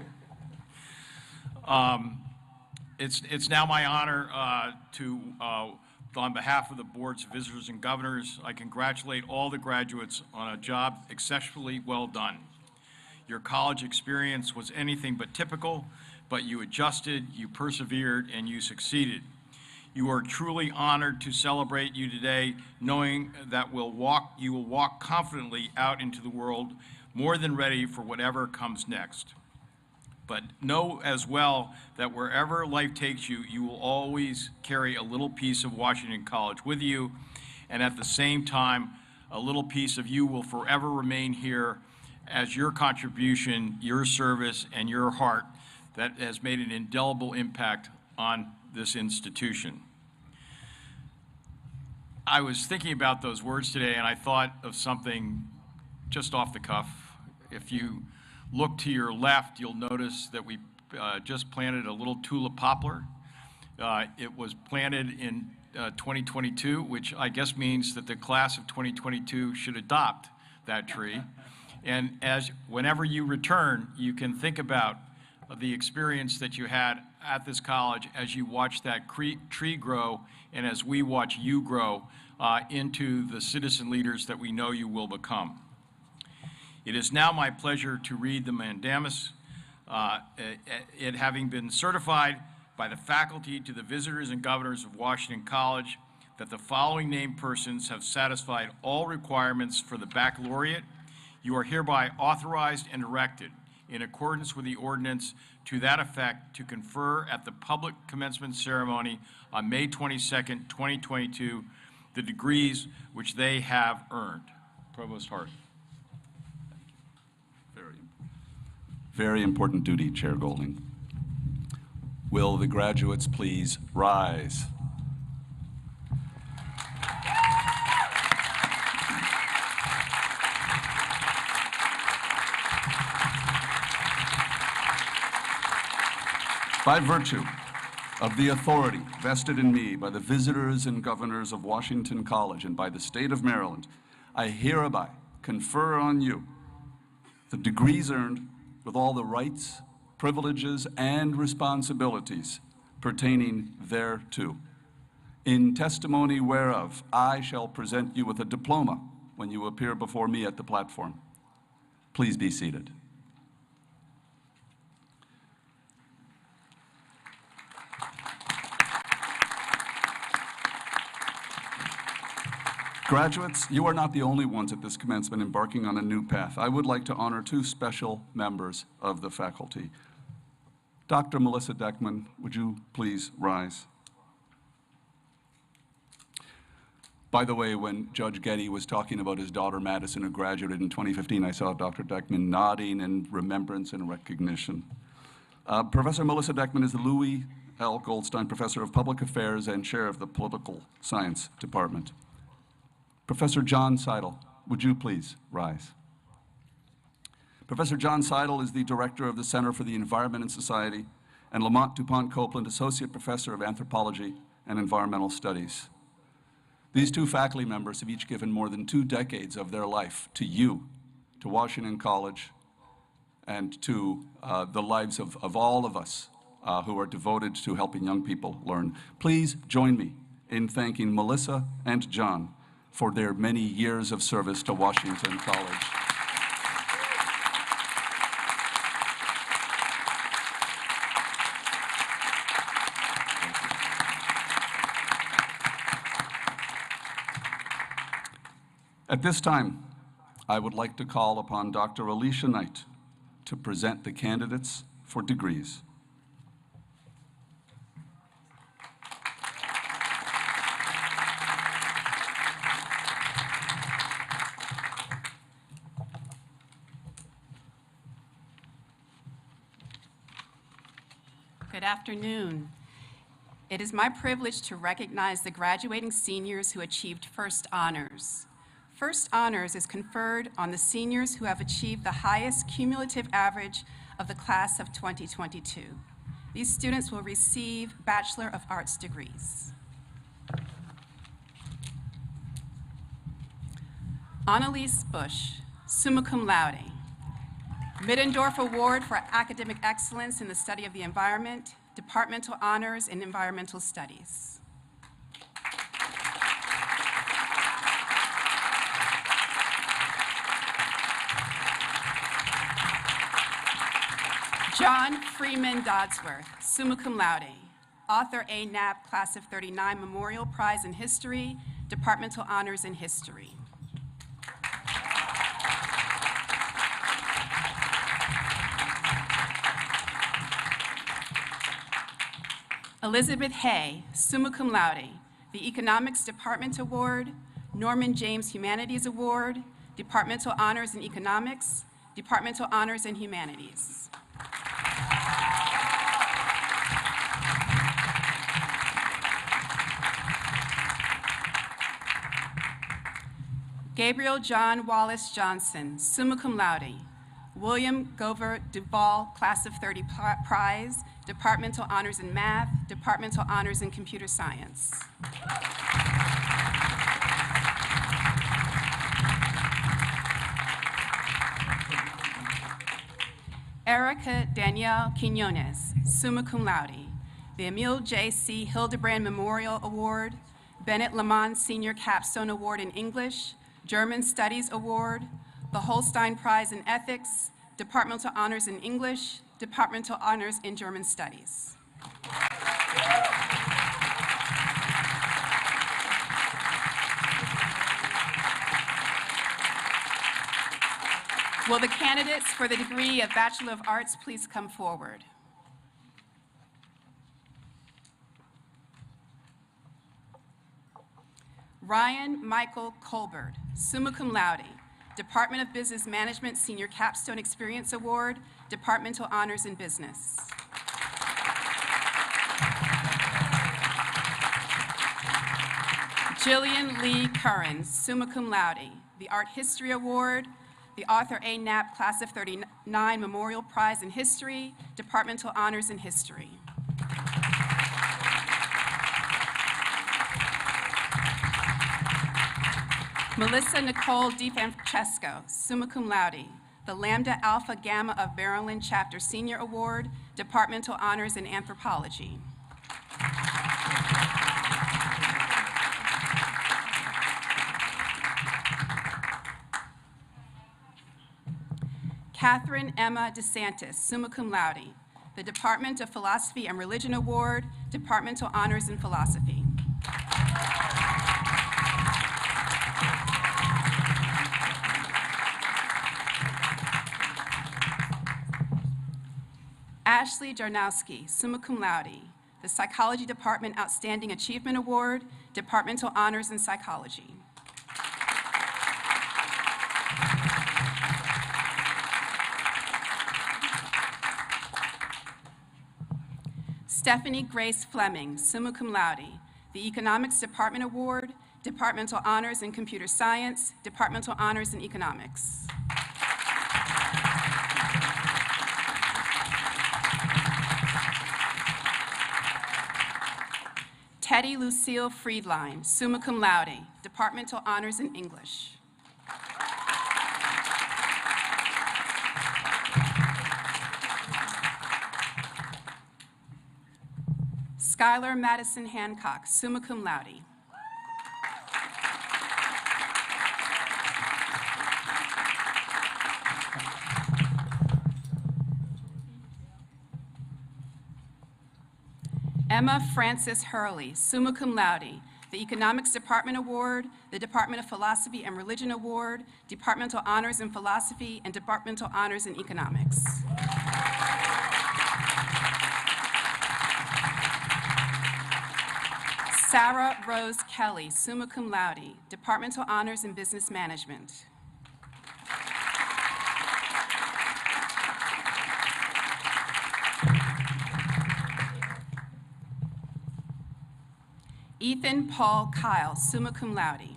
It's now my honor on behalf of the Board's Visitors and Governors, I congratulate all the graduates on a job exceptionally well done. Your college experience was anything but typical, but you adjusted, you persevered, and you succeeded. You are truly honored to celebrate you today, knowing that you will walk confidently out into the world, more than ready for whatever comes next. But know as well that wherever life takes you, you will always carry a little piece of Washington College with you, and at the same time, a little piece of you will forever remain here as your contribution, your service, and your heart that has made an indelible impact on this institution. I was thinking about those words today, and I thought of something just off the cuff. If you look to your left, you'll notice that we just planted a little tulip poplar. It was planted in 2022, which I guess means that the class of 2022 should adopt that tree. And whenever you return, you can think about the experience that you had at this college as you watch that tree grow and as we watch you grow into the citizen leaders that we know you will become. It is now my pleasure to read the mandamus, it having been certified by the faculty to the visitors and governors of Washington College that the following named persons have satisfied all requirements for the baccalaureate. You are hereby authorized and directed, in accordance with the ordinance to that effect, to confer at the public commencement ceremony on May 22nd, 2022, the degrees which they have earned. Provost Hart. Very important duty, Chair Golding. Will the graduates please rise? By virtue of the authority vested in me by the visitors and governors of Washington College and by the state of Maryland, I hereby confer on you the degrees earned with all the rights, privileges, and responsibilities pertaining thereto. In testimony whereof, I shall present you with a diploma when you appear before me at the platform. Please be seated. Graduates, you are not the only ones at this commencement embarking on a new path. I would like to honor two special members of the faculty. Dr. Melissa Deckman, would you please rise? By the way, when Judge Getty was talking about his daughter Madison, who graduated in 2015, I saw Dr. Deckman nodding in remembrance and recognition. Professor Melissa Deckman is the Louis L. Goldstein Professor of Public Affairs and Chair of the Political Science Department. Professor John Seidel, would you please rise? Professor John Seidel is the Director of the Center for the Environment and Society and Lamont DuPont Copeland Associate Professor of Anthropology and Environmental Studies. These two faculty members have each given more than 2 decades of their life to you, to Washington College, and to the lives of all of us who are devoted to helping young people learn. Please join me in thanking Melissa and John for their many years of service to Washington College. At this time, I would like to call upon Dr. Alicia Knight to present the candidates for degrees. Good afternoon. It is my privilege to recognize the graduating seniors who achieved First Honors. First Honors is conferred on the seniors who have achieved the highest cumulative average of the class of 2022. These students will receive Bachelor of Arts degrees. Annalise Bush, summa cum laude. Middendorf Award for Academic Excellence in the Study of the Environment, Departmental Honors in Environmental Studies. John Freeman Dodsworth, summa cum laude. Author A. Knapp, Class of '39 Memorial Prize in History, Departmental Honors in History. Elizabeth Hay, summa cum laude, the Economics Department Award, Norman James Humanities Award, Departmental Honors in Economics, Departmental Honors in Humanities. Gabriel John Wallace Johnson, summa cum laude. William Gover Duval, Class of 30 Prize, Departmental Honors in Math, Departmental Honors in Computer Science. Erica Danielle Quinones, summa cum laude. The Emil J. C. Hildebrand Memorial Award, Bennett Lamont Senior Capstone Award in English, German Studies Award, the Holstein Prize in Ethics, Departmental Honors in English, Departmental Honors in German Studies. Will the candidates for the degree of Bachelor of Arts please come forward? Ryan Michael Colbert, summa cum laude, Department of Business Management Senior Capstone Experience Award, Departmental Honors in Business. Jillian Lee Curran, summa cum laude, the Art History Award, the Arthur A. Knapp Class of 39 Memorial Prize in History, Departmental Honors in History. Melissa Nicole DiFrancesco, summa cum laude, the Lambda Alpha Gamma of Maryland Chapter Senior Award, Departmental Honors in Anthropology. Catherine Emma DeSantis, summa cum laude, the Department of Philosophy and Religion Award, Departmental Honors in Philosophy. Ashley Jarnowski, summa cum laude, the Psychology Department Outstanding Achievement Award, Departmental Honors in Psychology. Stephanie Grace Fleming, summa cum laude, the Economics Department Award, Departmental Honors in Computer Science, Departmental Honors in Economics. Teddy Lucille Friedline, summa cum laude, Departmental Honors in English. Skylar Madison Hancock, summa cum laude. Emma Frances Hurley, summa cum laude, the Economics Department Award, the Department of Philosophy and Religion Award, Departmental Honors in Philosophy, and Departmental Honors in Economics. Sarah Rose Kelly, summa cum laude, Departmental Honors in Business Management. Ethan Paul Kyle, summa cum laude.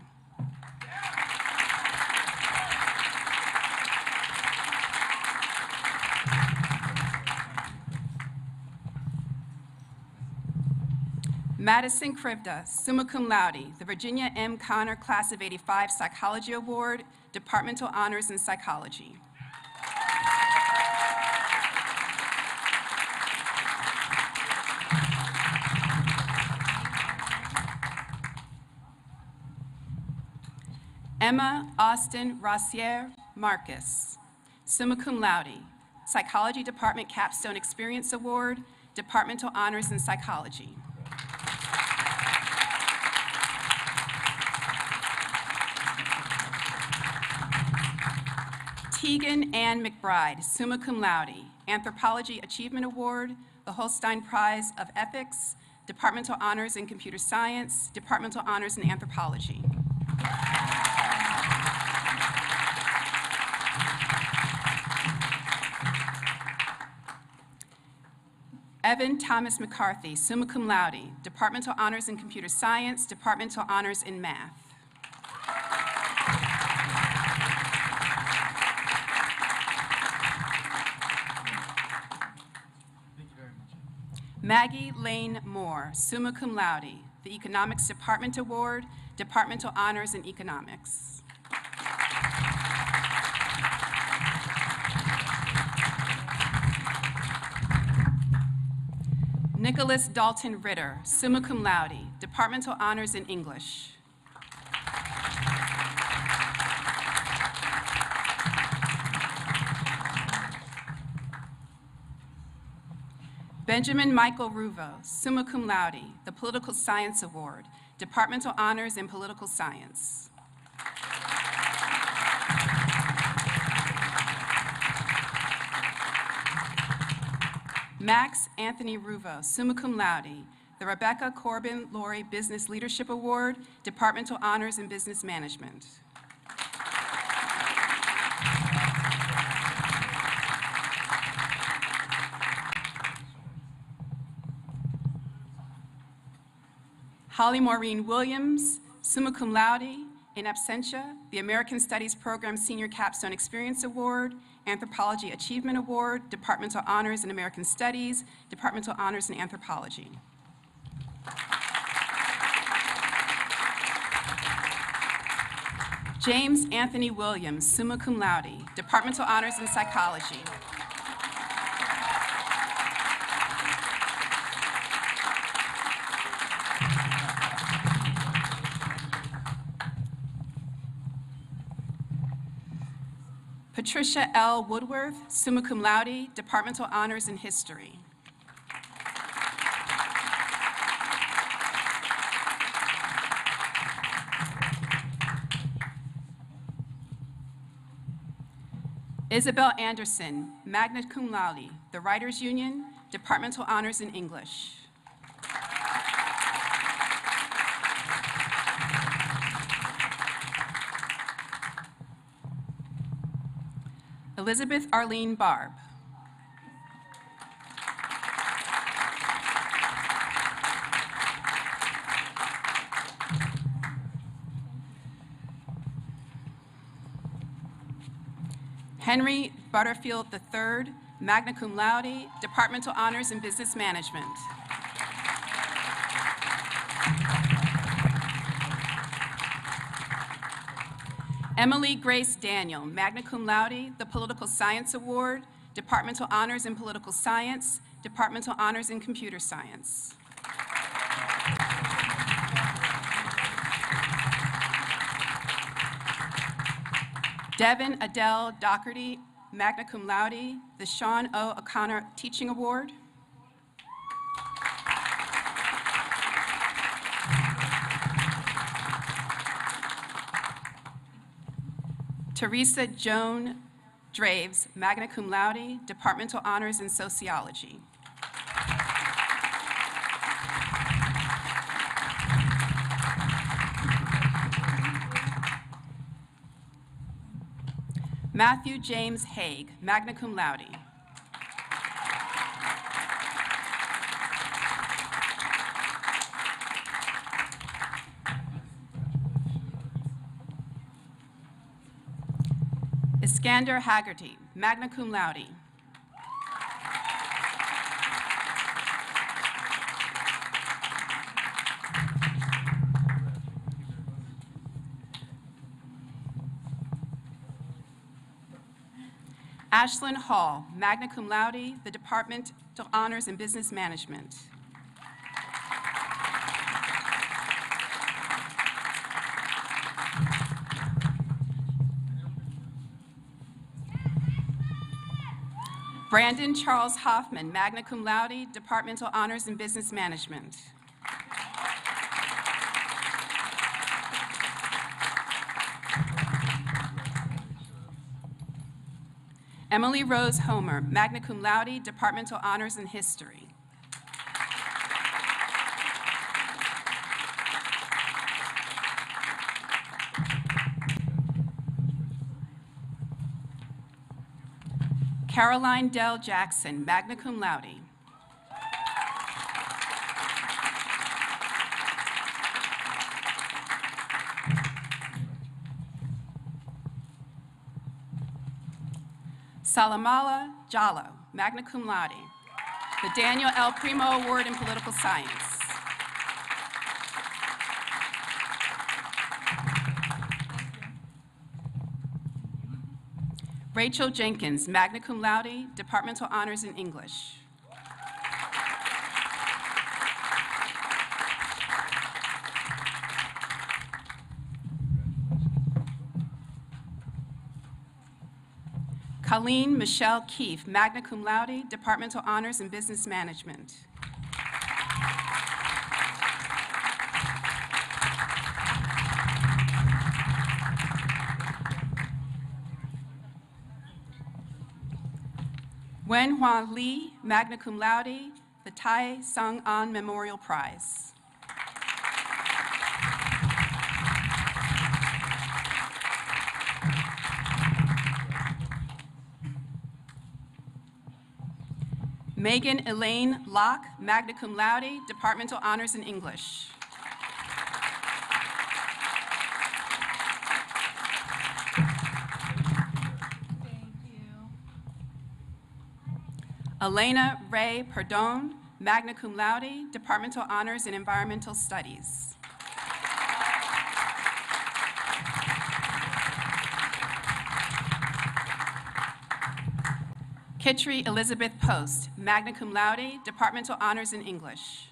Madison Krivda, summa cum laude, the Virginia M. Connor Class of '85 Psychology Award, Departmental Honors in Psychology. Emma Austin Rossier Marcus, summa cum laude, Psychology Department Capstone Experience Award, Departmental Honors in Psychology. Tegan Ann McBride, summa cum laude, Anthropology Achievement Award, the Holstein Prize of Ethics, Departmental Honors in Computer Science, Departmental Honors in Anthropology. Evan Thomas McCarthy, summa cum laude, Departmental Honors in Computer Science, Departmental Honors in Math. Maggie Lane Moore, summa cum laude, the Economics Department Award, Departmental Honors in Economics. Nicholas Dalton Ritter, summa cum laude, Departmental Honors in English. Benjamin Michael Ruvo, summa cum laude, the Political Science Award, Departmental Honors in Political Science. Max Anthony Ruvo, summa cum laude, the Rebecca Corbin Laurie Business Leadership Award, Departmental Honors in Business Management. Holly Maureen Williams, summa cum laude, in absentia, the American Studies Program Senior Capstone Experience Award, Anthropology Achievement Award, Departmental Honors in American Studies, Departmental Honors in Anthropology. James Anthony Williams, summa cum laude, Departmental Honors in Psychology. Patricia L. Woodworth, summa cum laude, Departmental Honors in History. Isabel Anderson, magna cum laude, the Writers Union, Departmental Honors in English. Elizabeth Arlene Barb. Henry Butterfield III, magna cum laude, Departmental Honors in Business Management. Emily Grace Daniel, magna cum laude, the Political Science Award, Departmental Honors in Political Science, Departmental Honors in Computer Science. Devin Adele Doherty, magna cum laude, the Sean O. O'Connor Teaching Award. Teresa Joan Draves, magna cum laude, Departmental Honors in Sociology. Matthew James Haig, magna cum laude. Iskander Haggerty, magna cum laude. Ashlyn Hall, magna cum laude, the Departmental Honors in Business Management. Brandon Charles Hoffman, magna cum laude, Departmental Honors in Business Management. Emily Rose Homer, magna cum laude, Departmental Honors in History. Caroline Dell Jackson, magna cum laude. Salamala Jallo, magna cum laude. the Daniel L. Primo Award in Political Science. Rachel Jenkins, magna cum laude, departmental honors in English. Colleen Michelle Keefe, magna cum laude, departmental honors in business management. Wen Hua Lee, magna cum laude, the Tai Sung An Memorial Prize. Megan Elaine Locke, magna cum laude, departmental honors in English. Elena Ray Perdon, magna cum laude, departmental honors in environmental studies. Kitri Elizabeth Post, magna cum laude, departmental honors in English.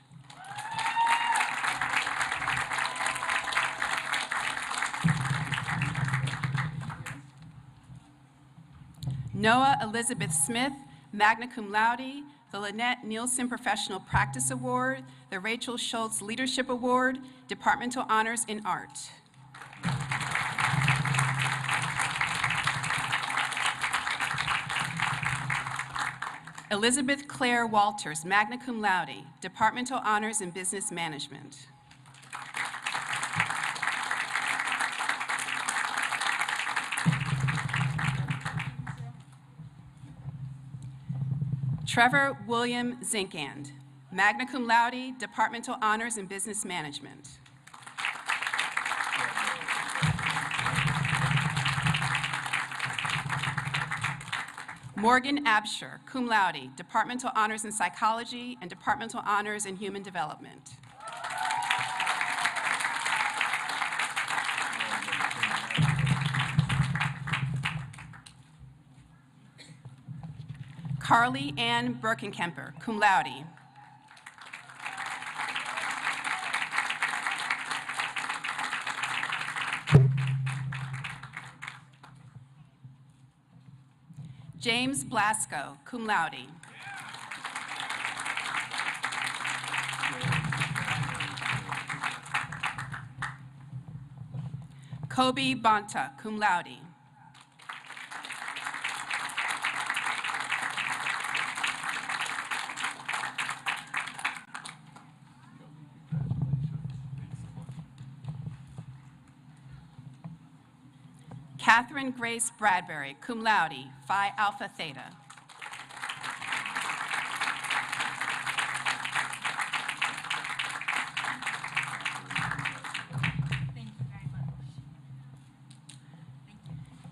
Noah Elizabeth Smith, magna cum laude, the Lynette Nielsen Professional Practice Award, the Rachel Schultz Leadership Award, departmental honors in art. Elizabeth Claire Walters, magna cum laude, departmental honors in business management. Trevor William Zinkand, magna cum laude, departmental honors in business management. Morgan Absher, cum laude, departmental honors in psychology and departmental honors in human development. Carly Ann Birkenkemper, cum laude. James Blasco, cum laude. Kobe Bonta, cum laude. Catherine Grace Bradbury, cum laude, Phi Alpha Theta.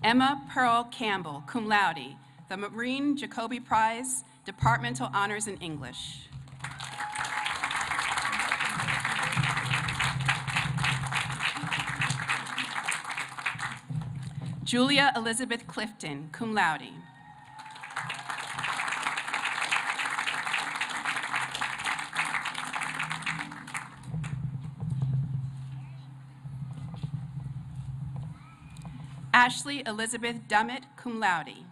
Emma Pearl Campbell, cum laude, the Maureen Jacoby Prize, departmental honors in English. Julia Elizabeth Clifton, cum laude. Ashley Elizabeth Dummett, cum laude.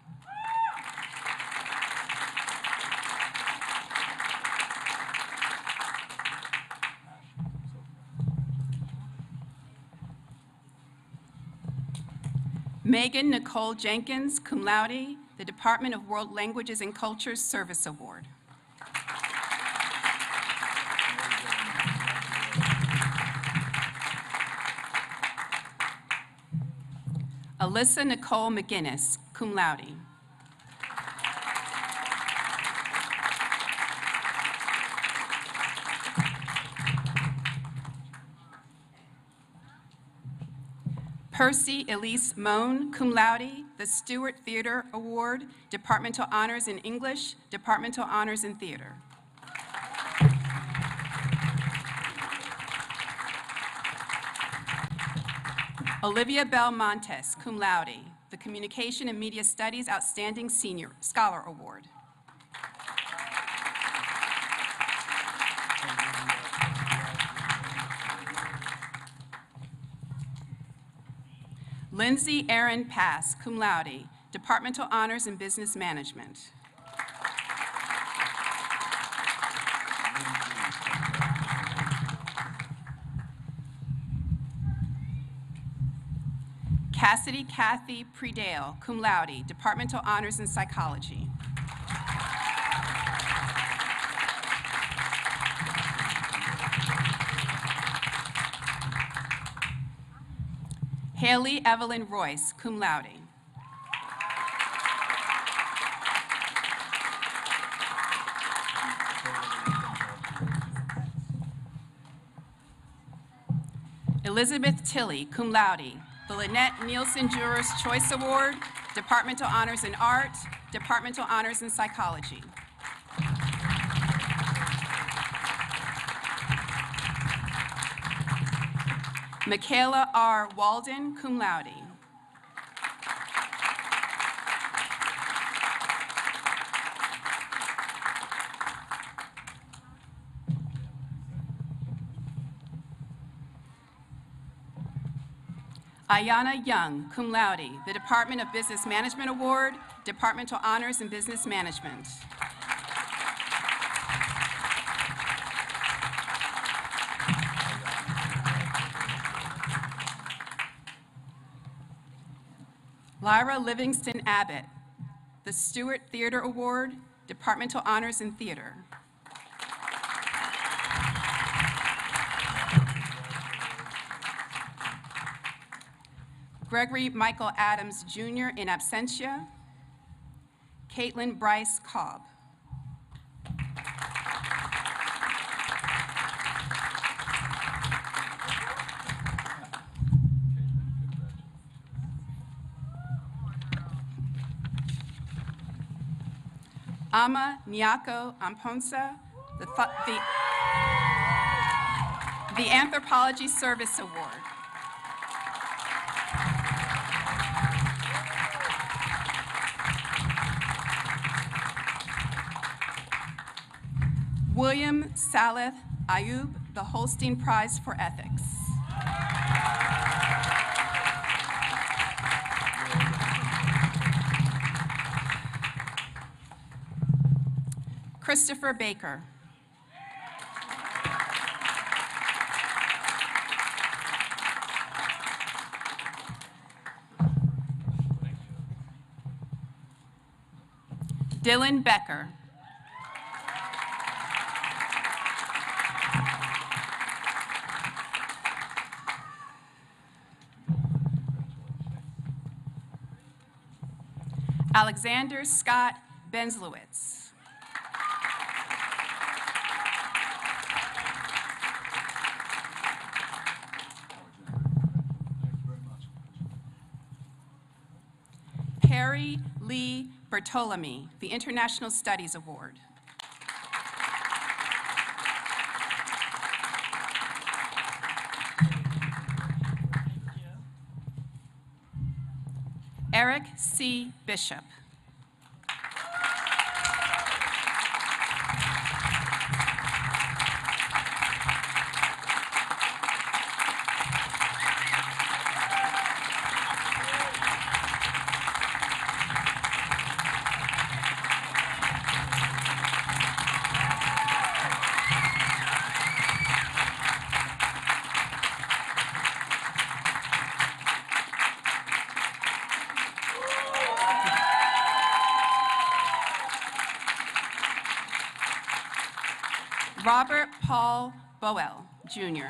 Megan Nicole Jenkins, cum laude, the Department of World Languages and Cultures Service Award. Alyssa Nicole McGinnis, cum laude. Percy Elise Moan, cum laude, the Stewart Theater Award, departmental honors in English, departmental honors in theater. Olivia Bell Montes, cum laude, the Communication and Media Studies Outstanding Senior Scholar Award. Lindsay Erin Pass, cum laude, Departmental Honors in Business Management. Cassidy Kathy Predale, cum laude, Departmental Honors in Psychology. Haley Evelyn Royce, cum laude. Elizabeth Tilley, cum laude, the Lynette Nielsen Jurors Choice Award, Departmental Honors in Art, Departmental Honors in Psychology. Michaela R. Walden, cum laude. Ayana Young, cum laude, the Department of Business Management Award, Departmental Honors in Business Management. Lyra Livingston Abbott, the Stewart Theater Award, Departmental Honors in Theater. Gregory Michael Adams, Jr. in absentia. Caitlin Bryce Cobb. Ama Nyako Amponsa, the Anthropology Service Award. William Saleth Ayub, the Holstein Prize for Ethics. Christopher Baker. Dylan Becker. Alexander Scott Benslowitz. Perry Lee Bertolami, the International Studies Award. Eric C. Bishop. Robert Paul Boel, Jr.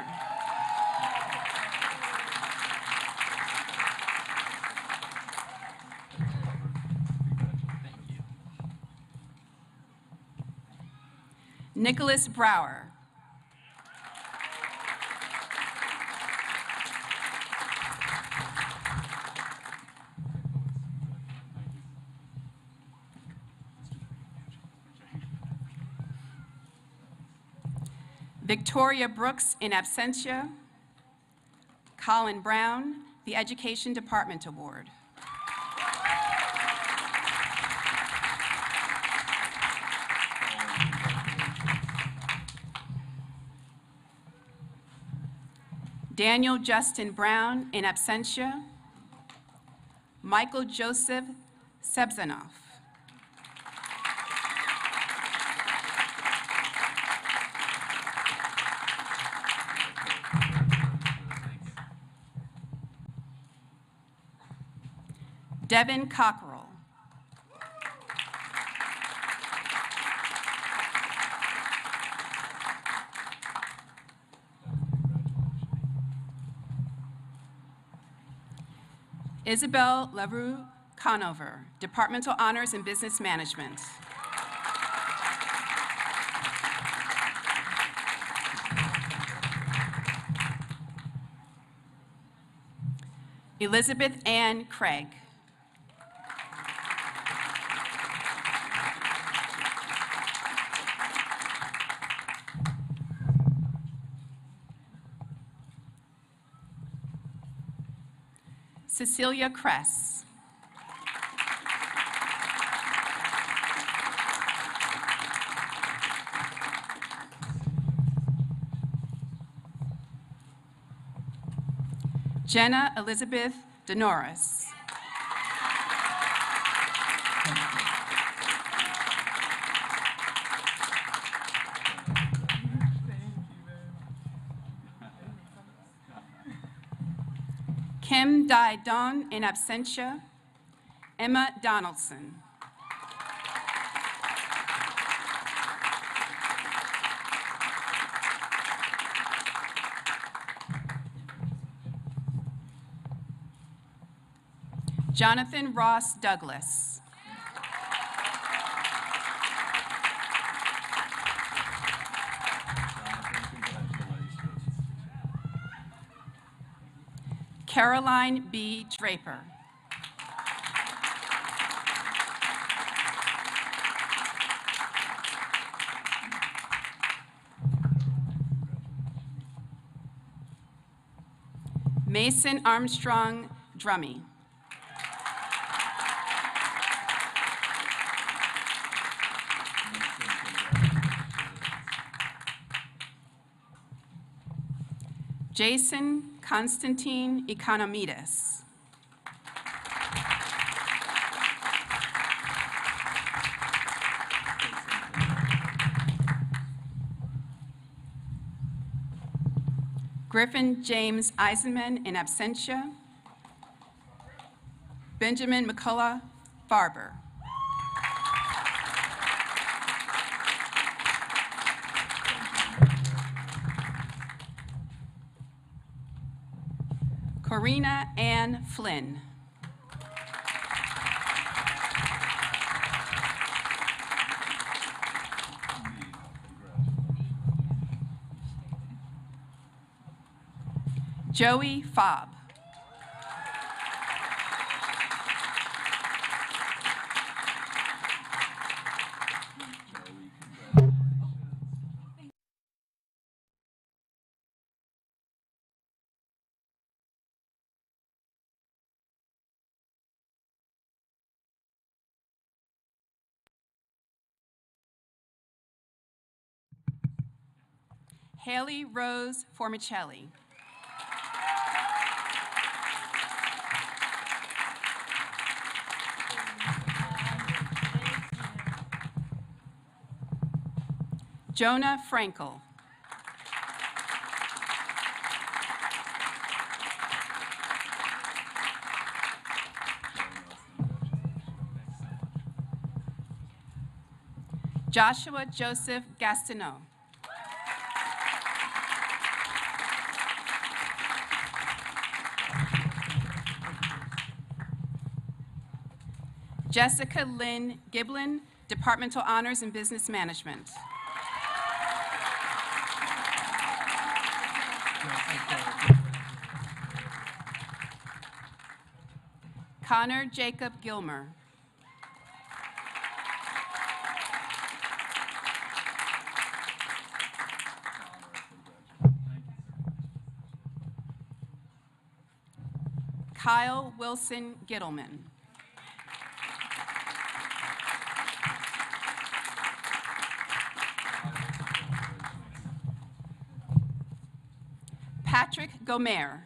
Nicholas Brower. Victoria Brooks in absentia. Colin Brown, the Education Department Award. Daniel Justin Brown, in absentia. Michael Joseph Sebzanoff. Devin Cockrell. Isabel LaRue Conover, Departmental Honors in Business Management. Elizabeth Ann Craig. Cecilia Kress. Jenna Elizabeth DeNoris. Kim Dai Don, in absentia. Emma Donaldson. Jonathan Ross Douglas. Caroline B. Draper. Mason Armstrong Drummy. Jason Constantine Economides. Griffin James Eisenman, in absentia. Benjamin McCullough Farber. Corina Ann Flynn. Joey Fobb. Haley Rose Formicelli. Jonah Frankel. Joshua Joseph Gastineau. Jessica Lynn Giblin, Departmental Honors in Business Management. Connor Jacob Gilmer. Kyle Wilson Gittleman. Patrick Gomer.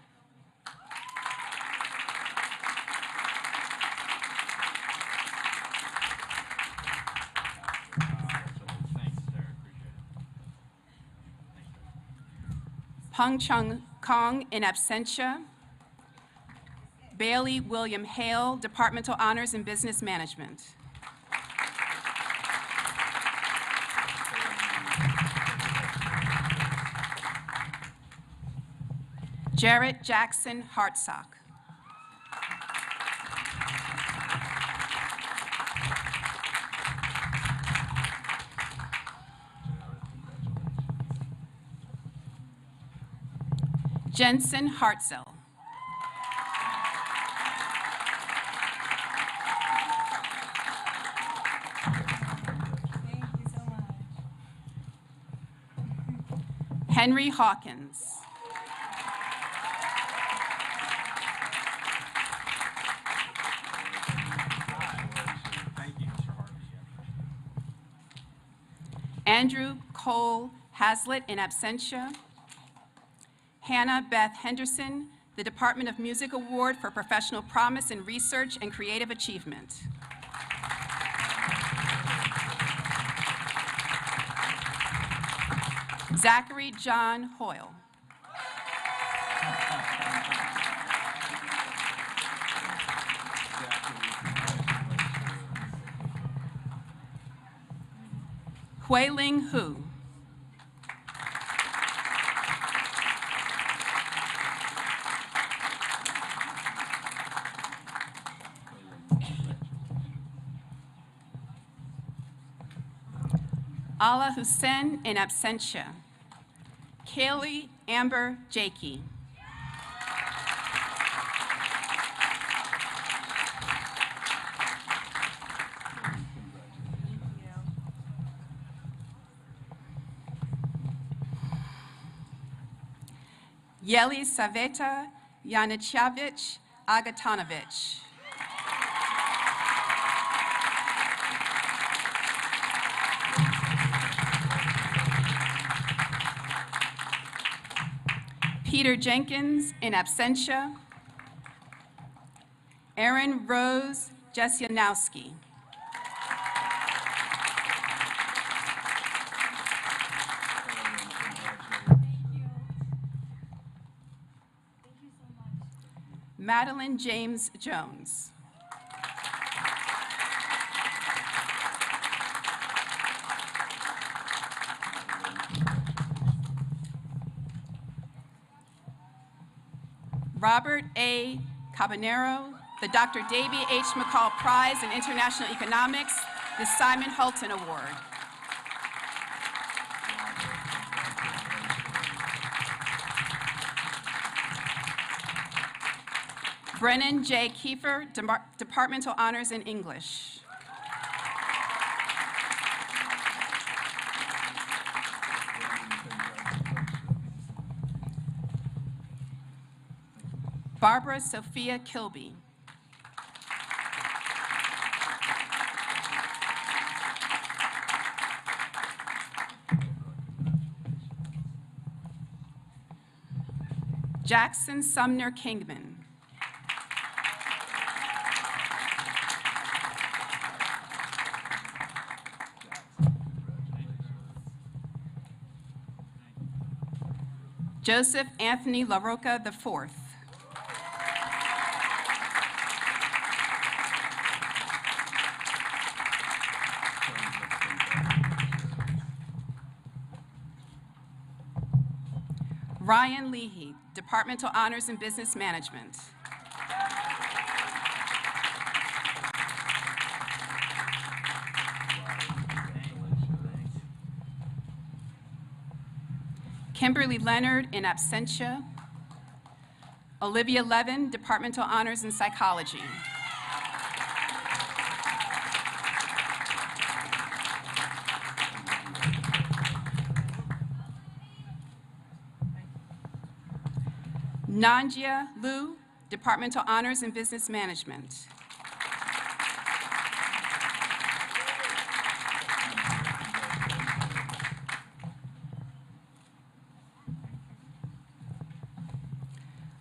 Peng Chung Kong in absentia. Bailey William Hale, Departmental Honors in Business Management. Jarrett Jackson Hartsock. Jensen Hartzell. Henry Hawkins. Andrew Cole Hazlitt in absentia. Hannah Beth Henderson, the Department of Music Award for Professional Promise in Research and Creative Achievement. Zachary John Hoyle. Huiling Hu. Ala Hussein in absentia. Kaylee Amber Jakey. Yeli Saveta Yanichavich Agatanovich. Peter Jenkins in absentia. Erin Rose Jesjanowski. Madeline James Jones. Robert A. Cabanero, the Dr. Davy H. McCall Prize in International Economics, the Simon Hulton Award. Brennan J. Kiefer, Departmental Honors in English. Barbara Sophia Kilby. Jackson Sumner Kingman. Joseph Anthony LaRocca IV. Ryan Leahy, Departmental Honors in Business Management. Kimberly Leonard in absentia. Olivia Levin, Departmental Honors in Psychology. Nanjia Liu, Departmental Honors in Business Management.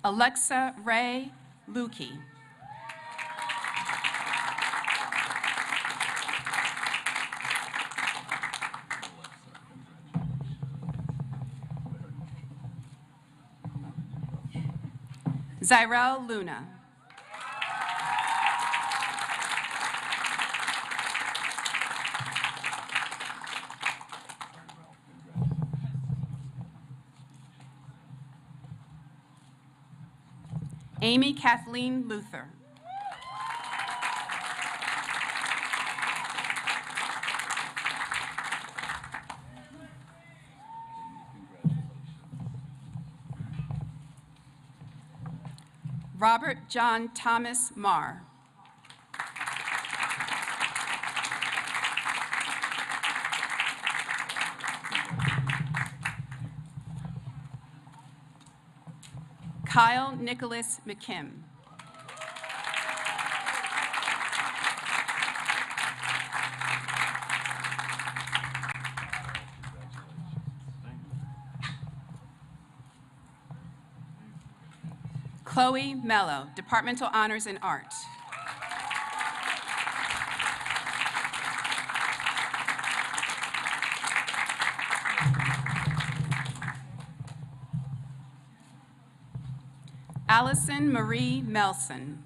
Alexa Ray Lukey. Zyrel Luna. Amy Kathleen Luther. Robert John Thomas Marr. Kyle Nicholas McKim. Chloe Mello, Departmental Honors in Art. Allison Marie Melson.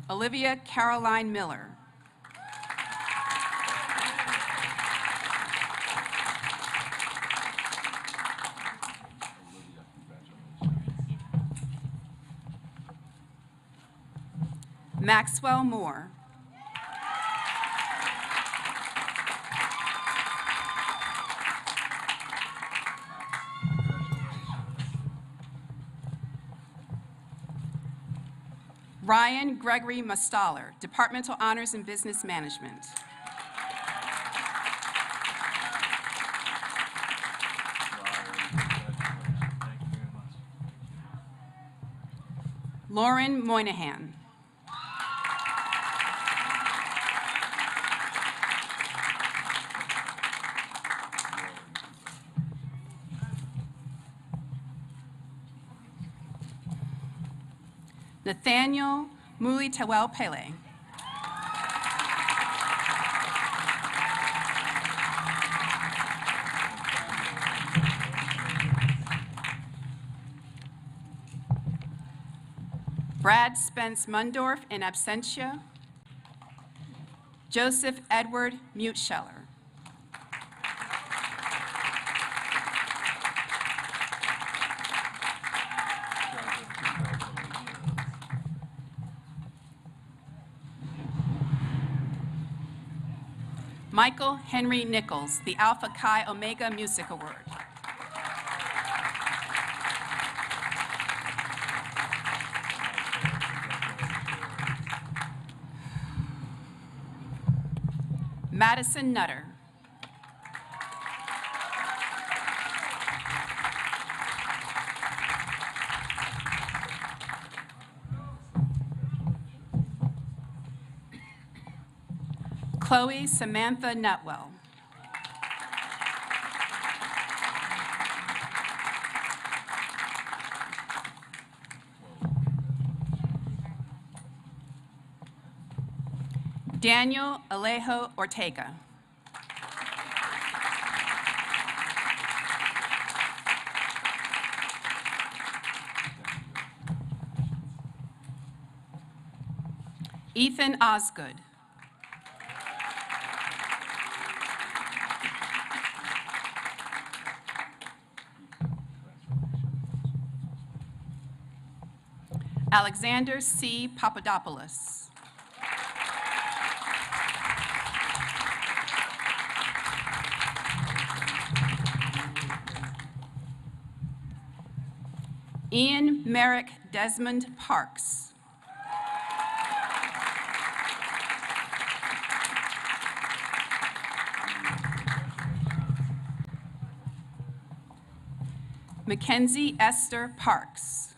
Olivia Caroline Miller. Maxwell Moore. Ryan Gregory Mustaller, Departmental Honors in Business Management. Lauren Moynihan. Nathaniel Mulitawel Pele. Brad Spence Mundorf in absentia. Joseph Edward Mutescheller. Michael Henry Nichols, the Alpha Chi Omega Music Award. Madison Nutter. Chloe Samantha Nutwell. Daniel Alejo Ortega. Ethan Osgood. Alexander C. Papadopoulos. Ian Merrick Desmond Parks. Mackenzie Esther Parks.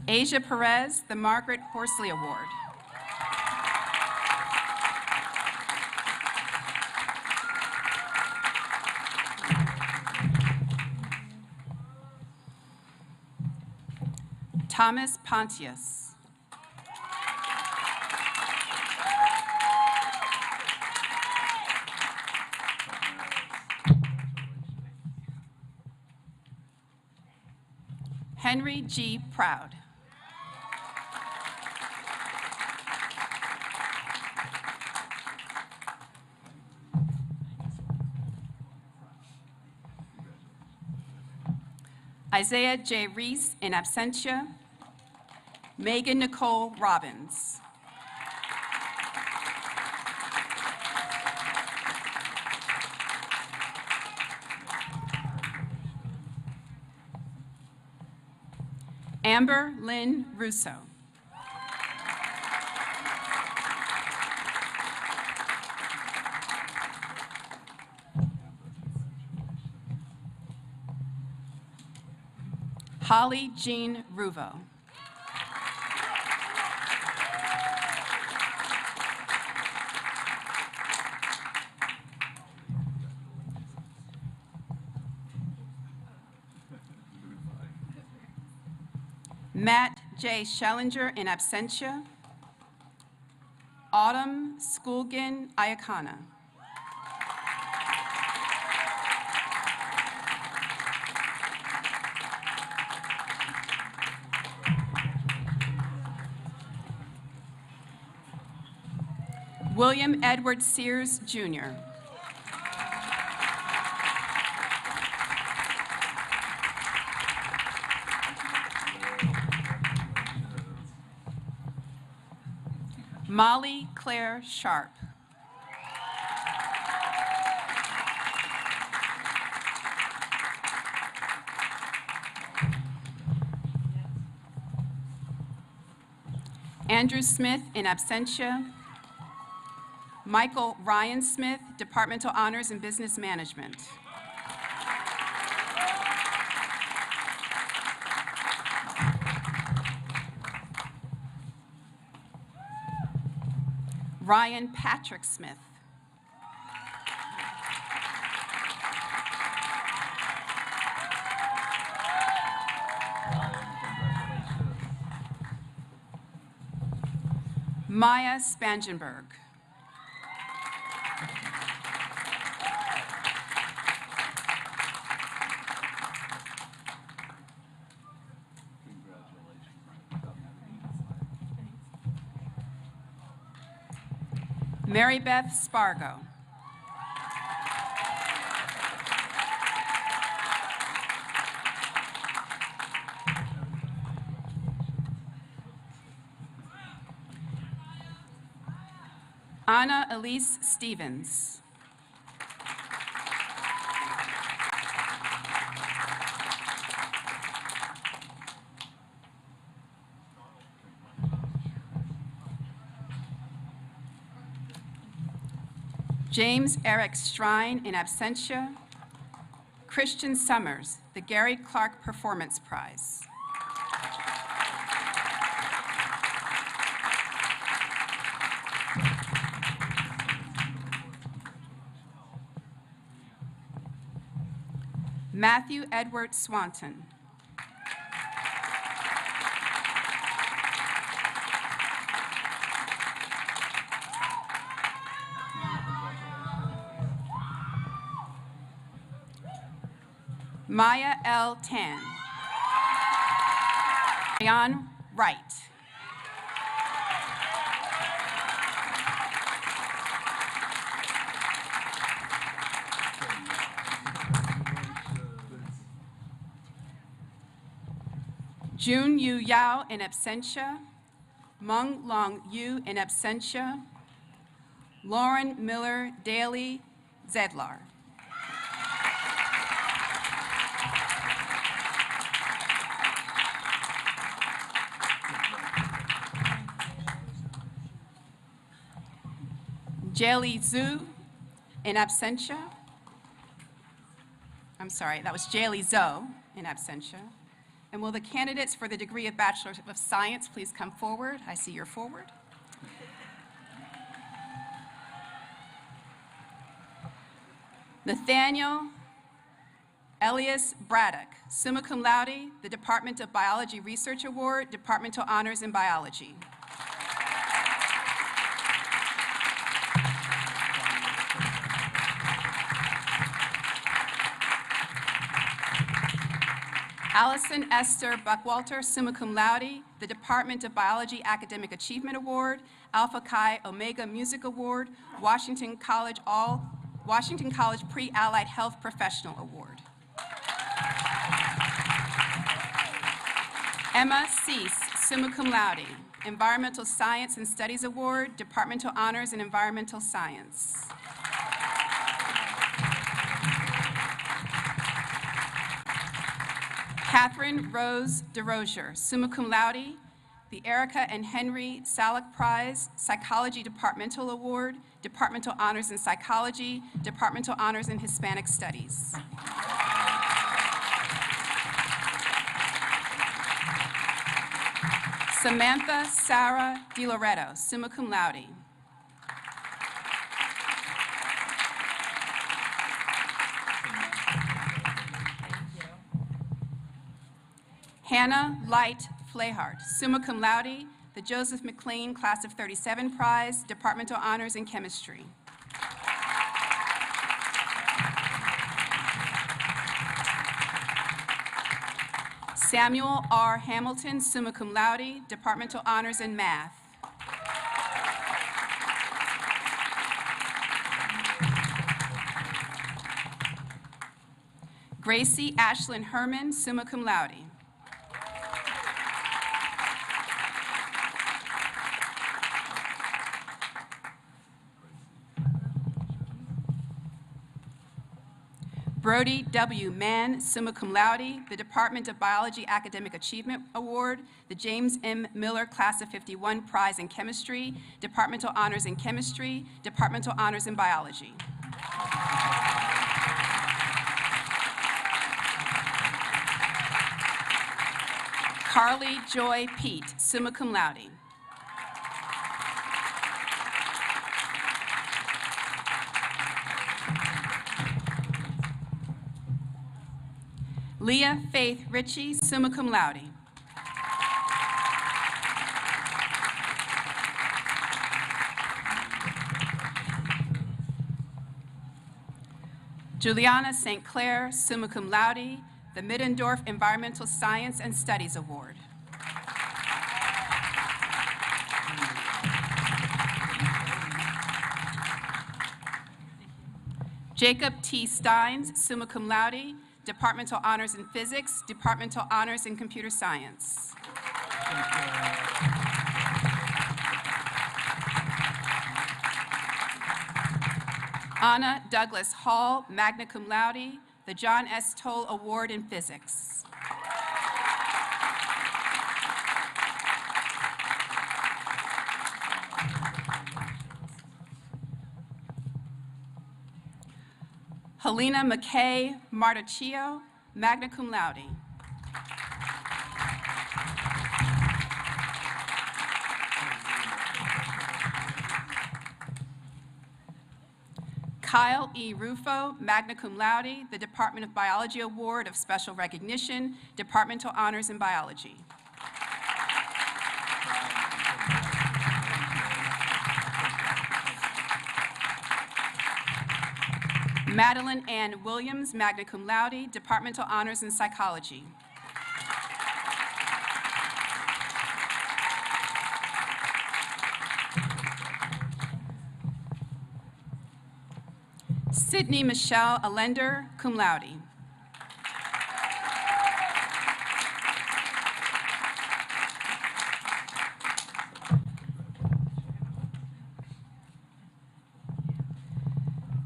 Asia Perez, the Margaret Horsley Award. Thomas Pontius. Henry G. Proud. Isaiah J. Reese in absentia. Megan Nicole Robbins. Amber Lynn Russo. Holly Jean Ruvo. Matt J. Schellinger in absentia. Autumn Schoolgin Iacana. William Edward Sears, Jr. Molly Claire Sharp. Andrew Smith in absentia. Michael Ryan Smith, Departmental Honors in Business Management. Ryan Patrick Smith. Maya Spangenberg. Mary Beth Spargo. Anna Elise Stevens. James Eric Strine in absentia. Christian Summers, the Gary Clark Performance Prize. Matthew Edward Swanton. Maya L. Tan. Ryan Wright. Jun Yu Yao in absentia. Meng Long Yu in absentia. Lauren Miller Daly Zedlar. Jaylee Zhu, in absentia. I'm sorry, that was Jaylee Zoe, in absentia. And will the candidates for the degree of Bachelor of Science please come forward? I see you're forward. Nathaniel Elias Braddock, summa cum laude, the Department of Biology Research Award, Departmental Honors in Biology. Allison Esther Buckwalter, summa cum laude, the Department of Biology Academic Achievement Award, Alpha Chi Omega Music Award, Washington College Pre-Allied Health Professional Award. Emma Cease, summa cum laude, Environmental Science and Studies Award, Departmental Honors in Environmental Science. Catherine Rose DeRozier, summa cum laude, the Erica and Henry Salek Prize, Psychology Departmental Award, Departmental Honors in Psychology, Departmental Honors in Hispanic Studies. Samantha Sarah DiLoretto, summa cum laude. Hannah Light Flehart, summa cum laude, the Joseph McLean Class of 37 Prize, Departmental Honors in Chemistry. Samuel R. Hamilton, summa cum laude, Departmental Honors in Math. Gracie Ashlyn Herman, summa cum laude. Brody W. Mann, summa cum laude, the Department of Biology Academic Achievement Award, the James M. Miller Class of 51 Prize in Chemistry, Departmental Honors in Chemistry, Departmental Honors in Biology. Carly Joy Pete, summa cum laude. Leah Faith Ritchie, summa cum laude. Juliana St. Clair, summa cum laude, the Middendorf Environmental Science and Studies Award. Jacob T. Steins, summa cum laude, Departmental Honors in Physics, Departmental Honors in Computer Science. Anna Douglas Hall, magna cum laude, the John S. Toll Award in Physics. Helena McKay Martaccio, magna cum laude. Kyle E. Rufo, magna cum laude, the Department of Biology Award of Special Recognition, Departmental Honors in Biology. Madeline Ann Williams, magna cum laude, Departmental Honors in Psychology. Sydney Michelle Allender, cum laude.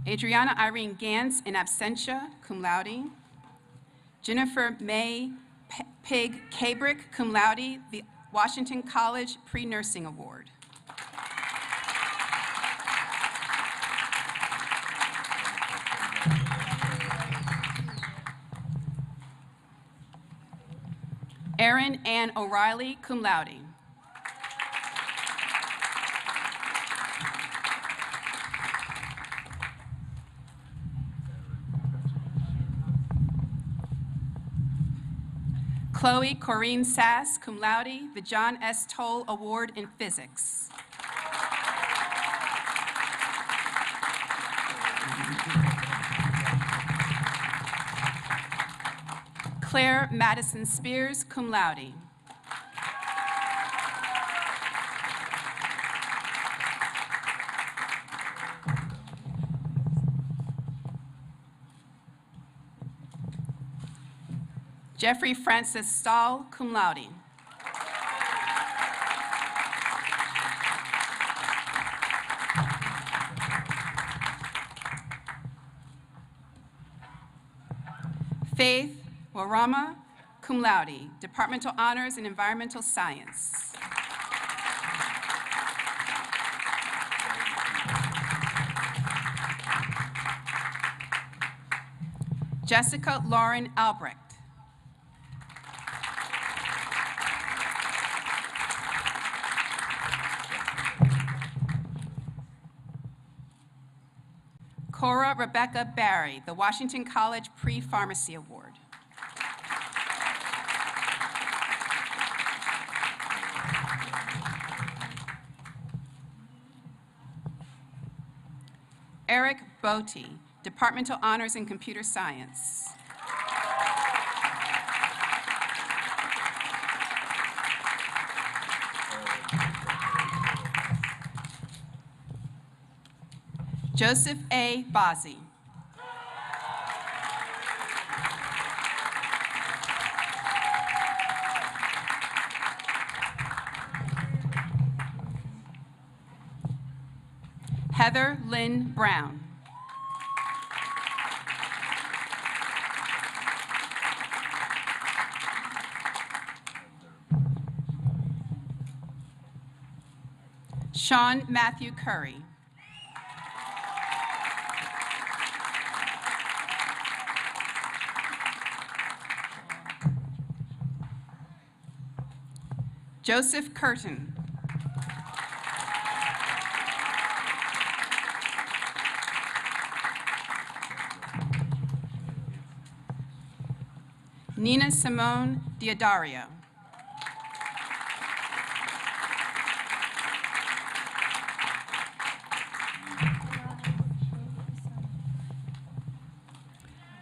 Adriana Irene Gantz, in absentia, cum laude. Jennifer May Pig Cabrick, cum laude, the Washington College Pre-Nursing Award. Erin Ann O'Reilly, cum laude. Chloe Corrine Sass, cum laude, the John S. Toll Award in Physics. Claire Madison Spears, cum laude. Jeffrey Francis Stahl, cum laude. Faith Warama, cum laude, Departmental Honors in Environmental Science. Jessica Lauren Albrecht. Cora Rebecca Barry, the Washington College Pre-Pharmacy Award. Eric Bote, Departmental Honors in Computer Science. Joseph A. Bazzi. Heather Lynn Brown. Sean Matthew Curry. Joseph Curtin. Nina Simone Diodario.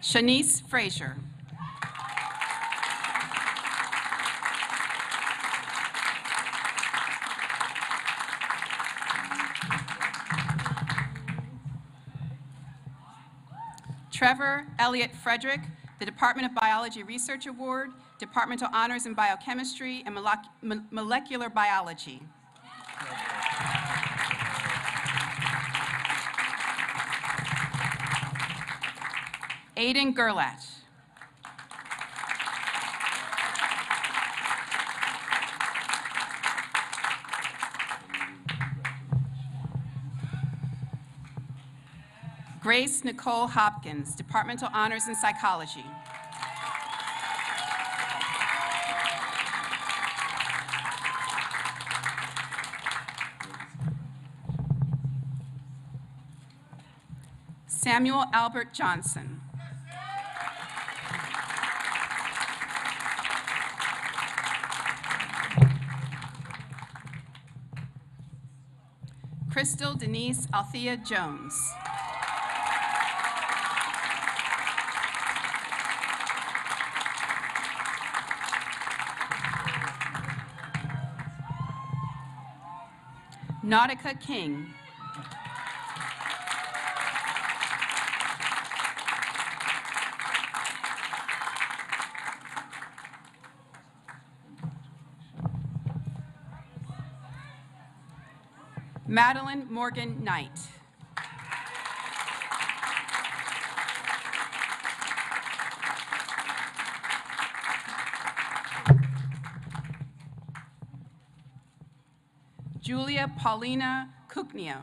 Shanice Frazier. Trevor Elliott Frederick, the Department of Biology Research Award, Departmental Honors in Biochemistry and Molecular Biology. Aiden Gerlach. Grace Nicole Hopkins, Departmental Honors in Psychology. Samuel Albert Johnson. Crystal Denise Althea Jones. Nautica King. Madeline Morgan Knight. Julia Paulina Kuknio.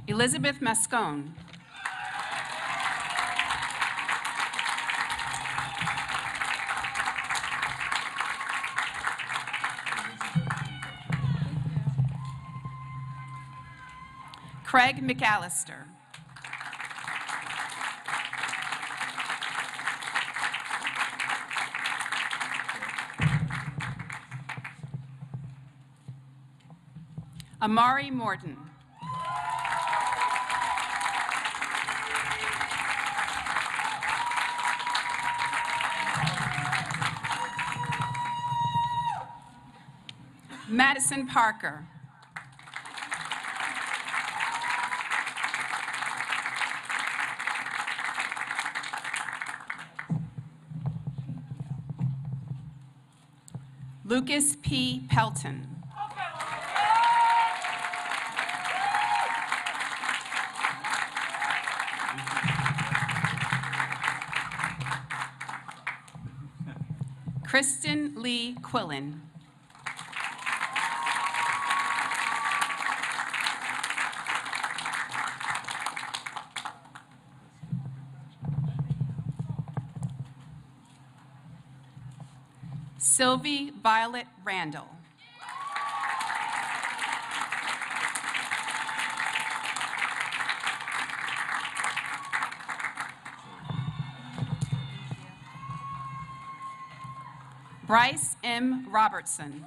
Elizabeth Mascone. Craig McAllister. Amari Morton. Madison Parker. Lucas P. Pelton. Kristen Lee Quillen. Sylvie Violet Randall. Bryce M. Robertson.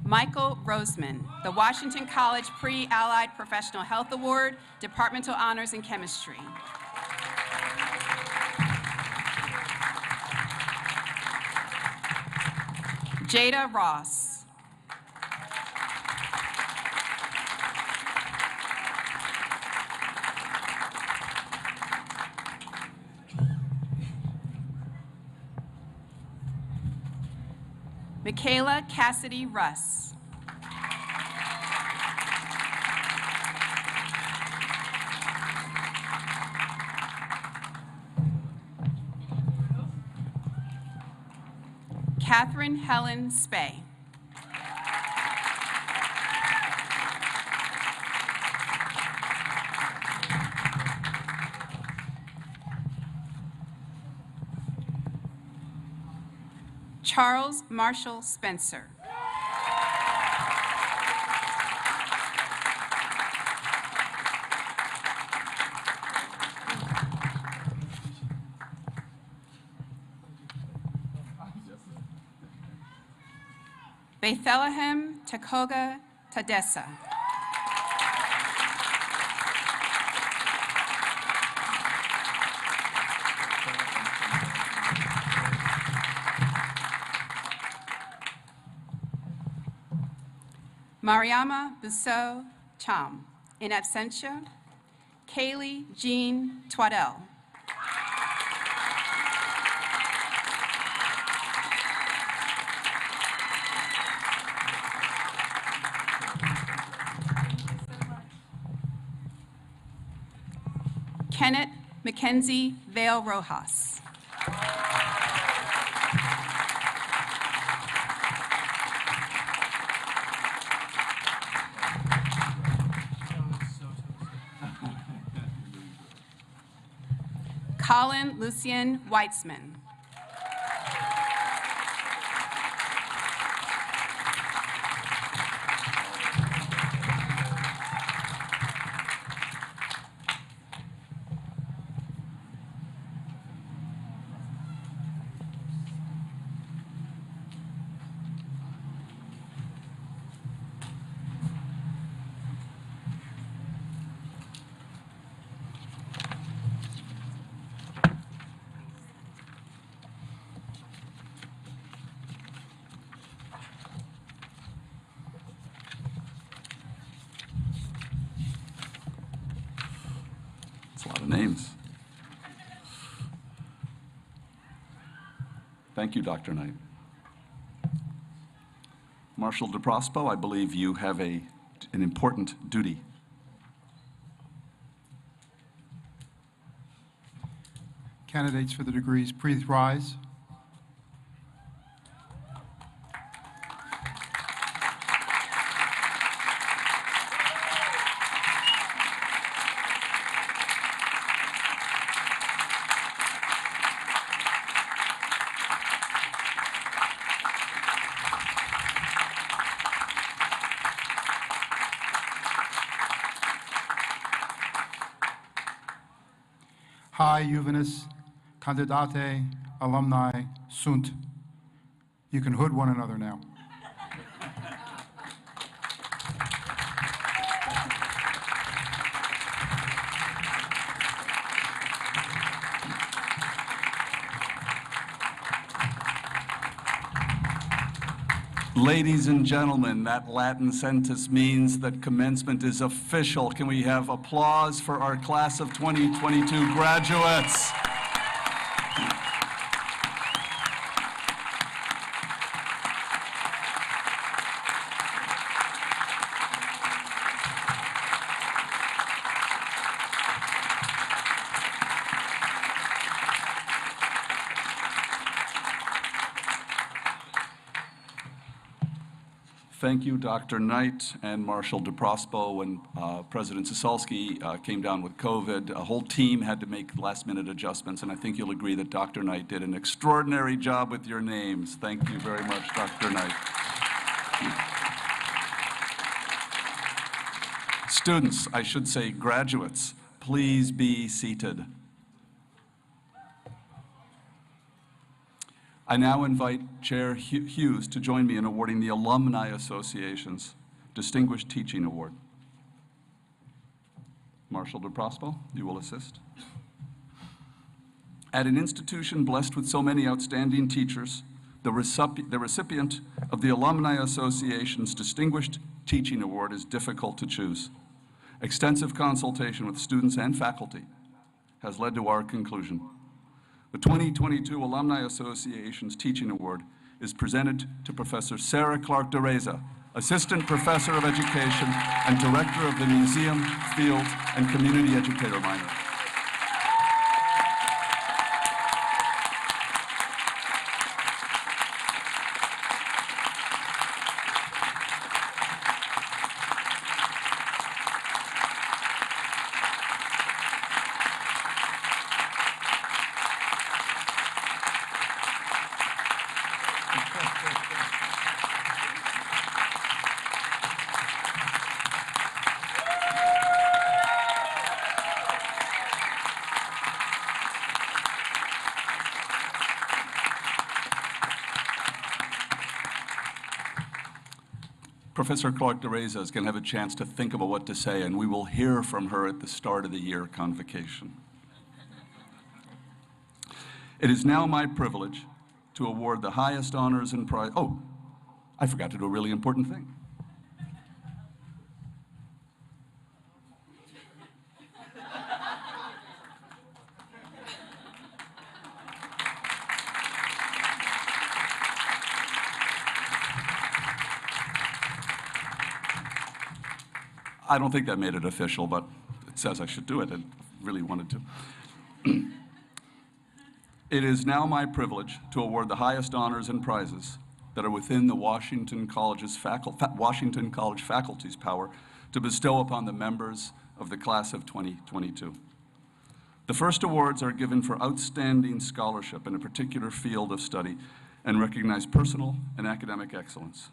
Michael Roseman, the Washington College Pre-Allied Professional Health Award, Departmental Honors in Chemistry. Jada Ross. Michaela Cassidy Russ. Catherine Helen Spey. Charles Marshall Spencer. Bethlehem Takoga Tadessa. Mariama Busseau Cham. In absentia, Kaylee Jean Twaddell. Kenneth Mackenzie Vale Rojas. Colin Lucien Weitzman. That's a lot of names. Thank you, Dr. Knight. Marshal DeProspo, I believe you have an important duty. Candidates for the degrees, please rise. Hi, Juvenis, Candidate, Alumni, Sunt. You can hood one another now. Ladies and gentlemen, that Latin sentence means that commencement is official. Can we have applause for our class of 2022 graduates? Thank you, Dr. Knight and Marshall DeProspo. When President Sisolsky came down with COVID, a whole team had to make last-minute adjustments, and I think you'll agree that Dr. Knight did an extraordinary job with your names. Thank you very much, Dr. Knight. Students, I should say graduates, please be seated. I now invite Chair Hughes to join me in awarding the Alumni Association's Distinguished Teaching Award. Marshall DeProspo, you will assist. At an institution blessed with so many outstanding teachers, the recipient of the Alumni Association's Distinguished Teaching Award is difficult to choose. Extensive consultation with students and faculty has led to our conclusion. The 2022 Alumni Association's Teaching Award is presented to Professor Sarah Clark DeReza, Assistant Professor of Education and Director of the Museum, Field, and Community Educator Minor. Professor Clark DeReza is going to have a chance to think about what to say, and we will hear from her at the start of the year convocation. It is now my privilege to award the highest honors and prize. Oh, I forgot to do a really important thing. I don't think that made it official, but it says I should do it. I really wanted to. It is now my privilege to award the highest honors and prizes that are within the Washington College faculty's power to bestow upon the members of the class of 2022. The first awards are given for outstanding scholarship in a particular field of study and recognize personal and academic excellence.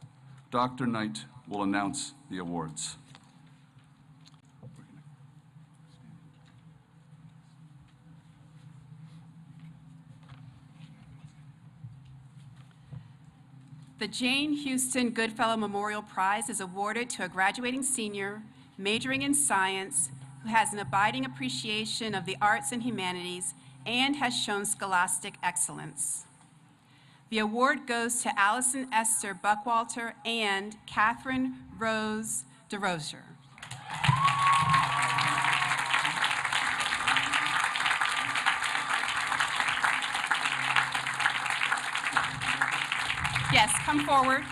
Dr. Knight will announce the awards. The Jane Houston Goodfellow Memorial Prize is awarded to a graduating senior majoring in science who has an abiding appreciation of the arts and humanities and has shown scholastic excellence. The award goes to Allison Esther Buckwalter and Catherine Rose DeRosier. Yes, come forward.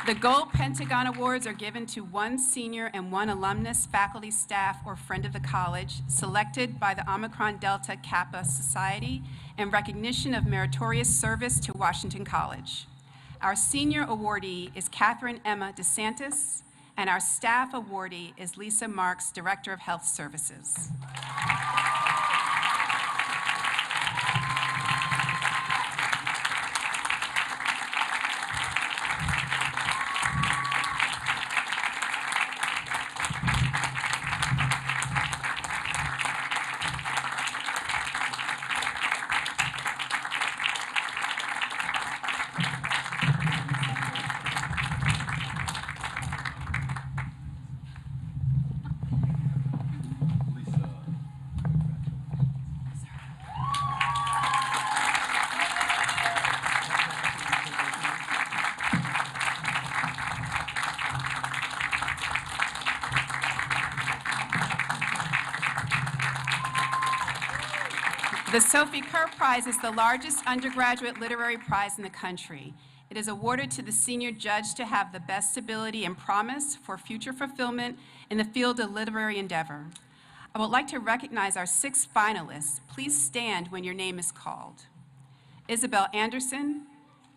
The Gold Pentagon Awards are given to one senior and one alumnus, faculty, staff, or friend of the college, selected by the Omicron Delta Kappa Society in recognition of meritorious service to Washington College. Our senior awardee is Catherine Emma DeSantis, and our staff awardee is Lisa Marks, Director of Health Services. The Sophie Kerr Prize is the largest undergraduate literary prize in the country. It is awarded to the senior judge to have the best ability and promise for future fulfillment in the field of literary endeavor. I would like to recognize our 6 finalists. Please stand when your name is called. Isabel Anderson,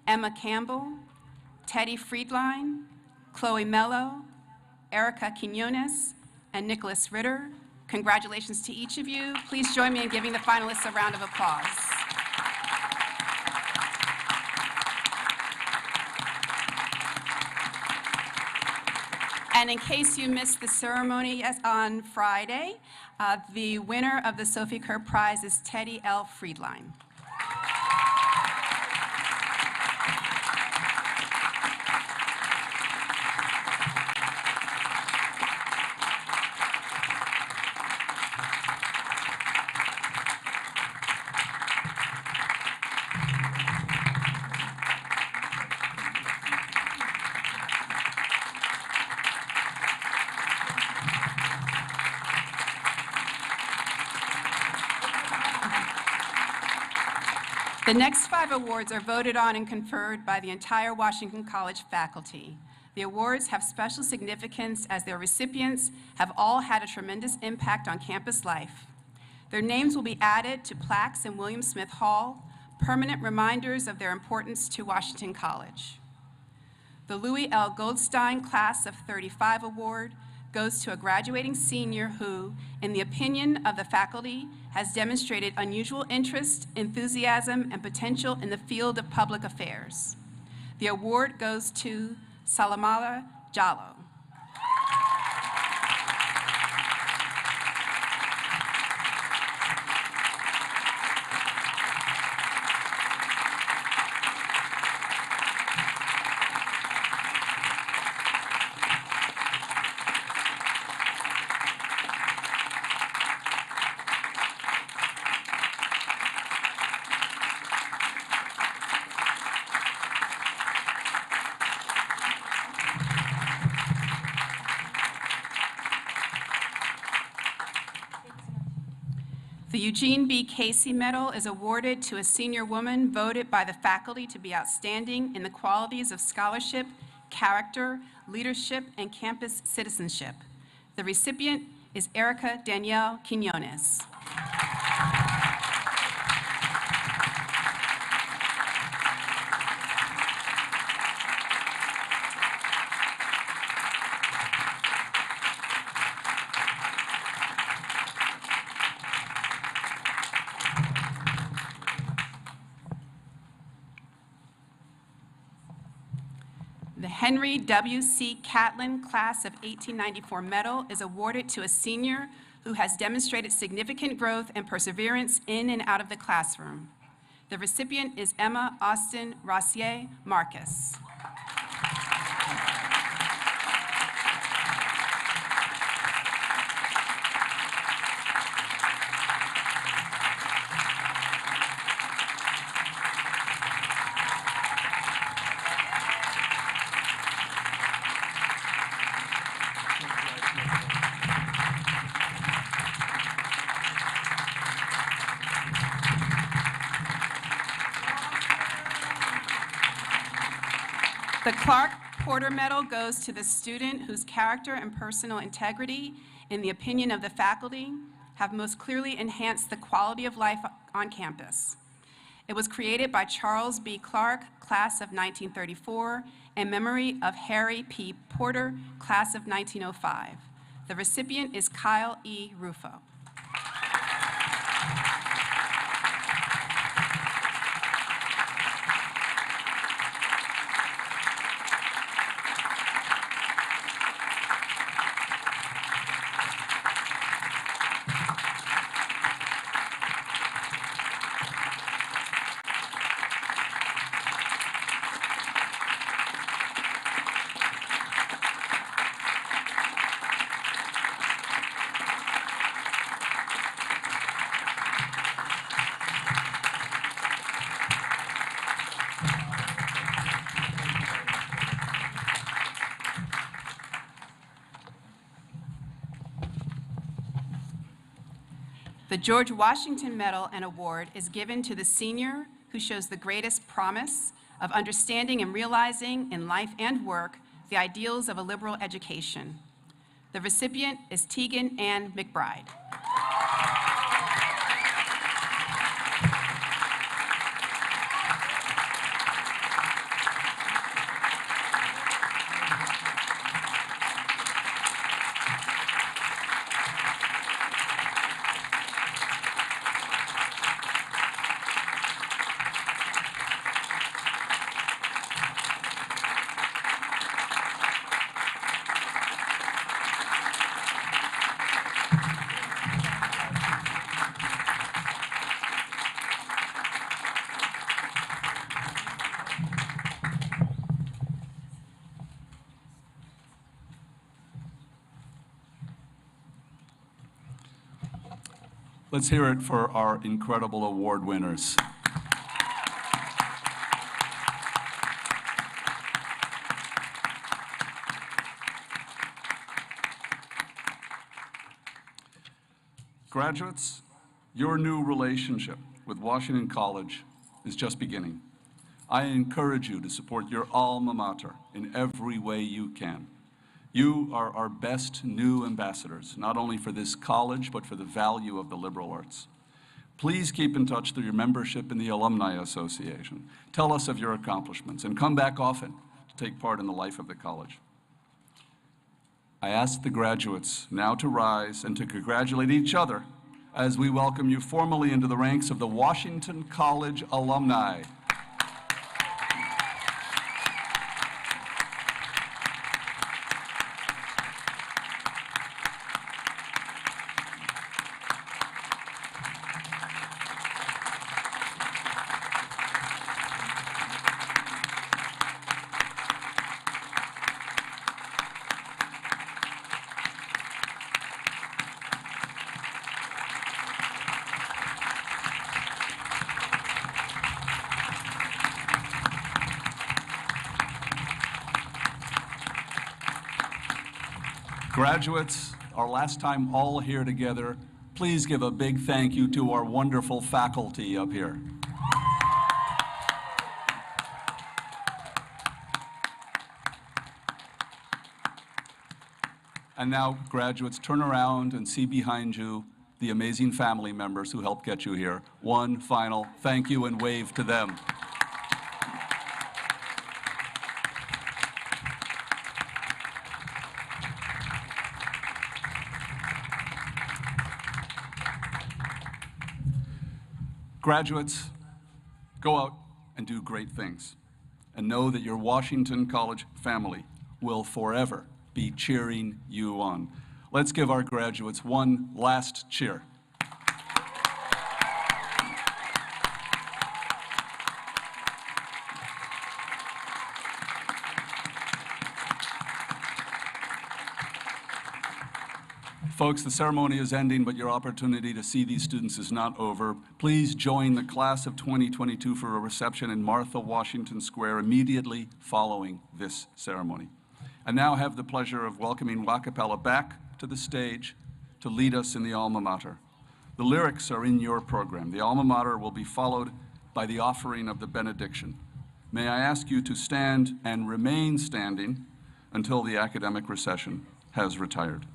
Emma Campbell, Teddy Friedline, Chloe Mello, Erica Quinones, and Nicholas Ritter. Congratulations to each of you. Please join me in giving the finalists a round of applause. And in case you missed the ceremony on Friday, the winner of the Sophie Kerr Prize is Teddy L. Friedline. The next 5 awards are voted on and conferred by the entire Washington College faculty. The awards have special significance as their recipients have all had a tremendous impact on campus life. Their names will be added to plaques in William Smith Hall, permanent reminders of their importance to Washington College. The Louis L. Goldstein Class of '35 Award goes to a graduating senior who, in the opinion of the faculty, has demonstrated unusual interest, enthusiasm, and potential in the field of public affairs. The award goes to Salamala Jallo. The Eugene B. Casey Medal is awarded to a senior woman voted by the faculty to be outstanding in the qualities of scholarship, character, leadership, and campus citizenship. The recipient is Erica Danielle Quinones. The Henry W.C. Catlin Class of 1894 Medal is awarded to a senior who has demonstrated significant growth and perseverance in and out of the classroom. The recipient is Emma Austin Rossier Marcus. The Clark Porter Medal goes to the student whose character and personal integrity, in the opinion of the faculty, have most clearly enhanced the quality of life on campus. It was created by Charles B. Clark, class of 1934, in memory of Harry P. Porter, class of 1905. The recipient is Kyle E. Rufo. The George Washington Medal and Award is given to the senior who shows the greatest promise of understanding and realizing in life and work the ideals of a liberal education. The recipient is Tegan Ann McBride. Let's hear it for our incredible award winners. Graduates, your new relationship with Washington College is just beginning. I encourage you to support your alma mater in every way you can. You are our best new ambassadors, not only for this college, but for the value of the liberal arts. Please keep in touch through your membership in the Alumni Association. Tell us of your accomplishments and come back often to take part in the life of the college. I ask the graduates now to rise and to congratulate each other as we welcome you formally into the ranks of the Washington College alumni. Graduates, our last time all here together, please give a big thank you to our wonderful faculty up here. And now, graduates, turn around and see behind you the amazing family members who helped get you here. One final thank you and wave to them. Graduates, go out and do great things, and know that your Washington College family will forever be cheering you on. Let's give our graduates one last cheer. Folks, the ceremony is ending, but your opportunity to see these students is not over. Please join the class of 2022 for a reception in Martha Washington Square immediately following this ceremony. I now have the pleasure of welcoming Wacapella back to the stage to lead us in the alma mater. The lyrics are in your program. The alma mater will be followed by the offering of the benediction. May I ask you to stand and remain standing until the academic recession has retired.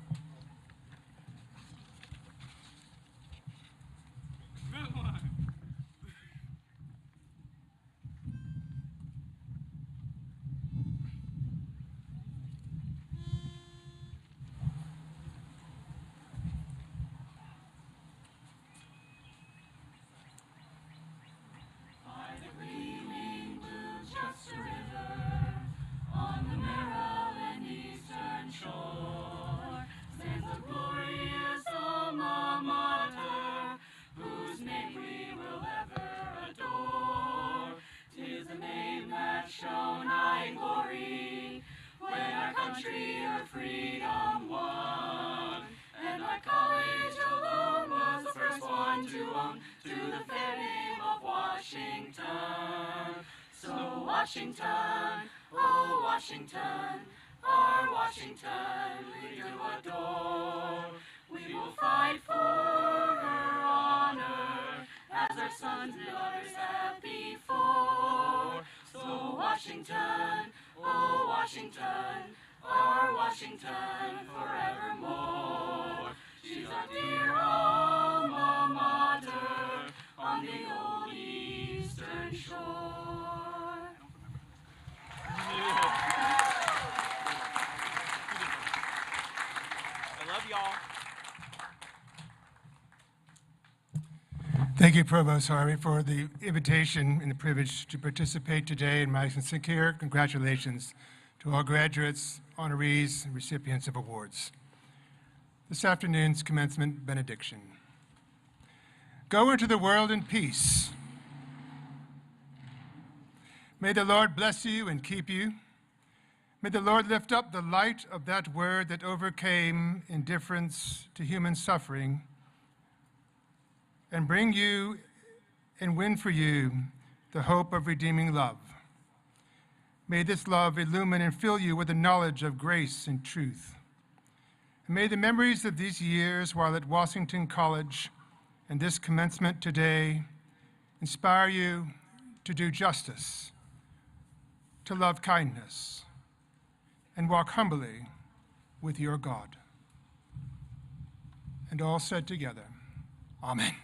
Shone high in glory when our country her freedom won. And our college alone was the first one to own to the fair name of Washington. So Washington, oh Washington, our Washington we do adore. We will fight for her honor as our sons and daughters have before. So Washington, oh Washington, our Washington forevermore. She's our dear alma mater on the old eastern shore. I love y'all. Thank you, Provost Harvey, for the invitation and the privilege to participate today in my sincere congratulations to all graduates, honorees, and recipients of awards. This afternoon's commencement benediction. Go into the world in peace. May the Lord bless you and keep you. May the Lord lift up the light of that word that overcame indifference to human suffering and bring you and win for you the hope of redeeming love. May this love illumine and fill you with the knowledge of grace and truth. And may the memories of these years while at Washington College and this commencement today inspire you to do justice, to love kindness, and walk humbly with your God. And all said together, Amen.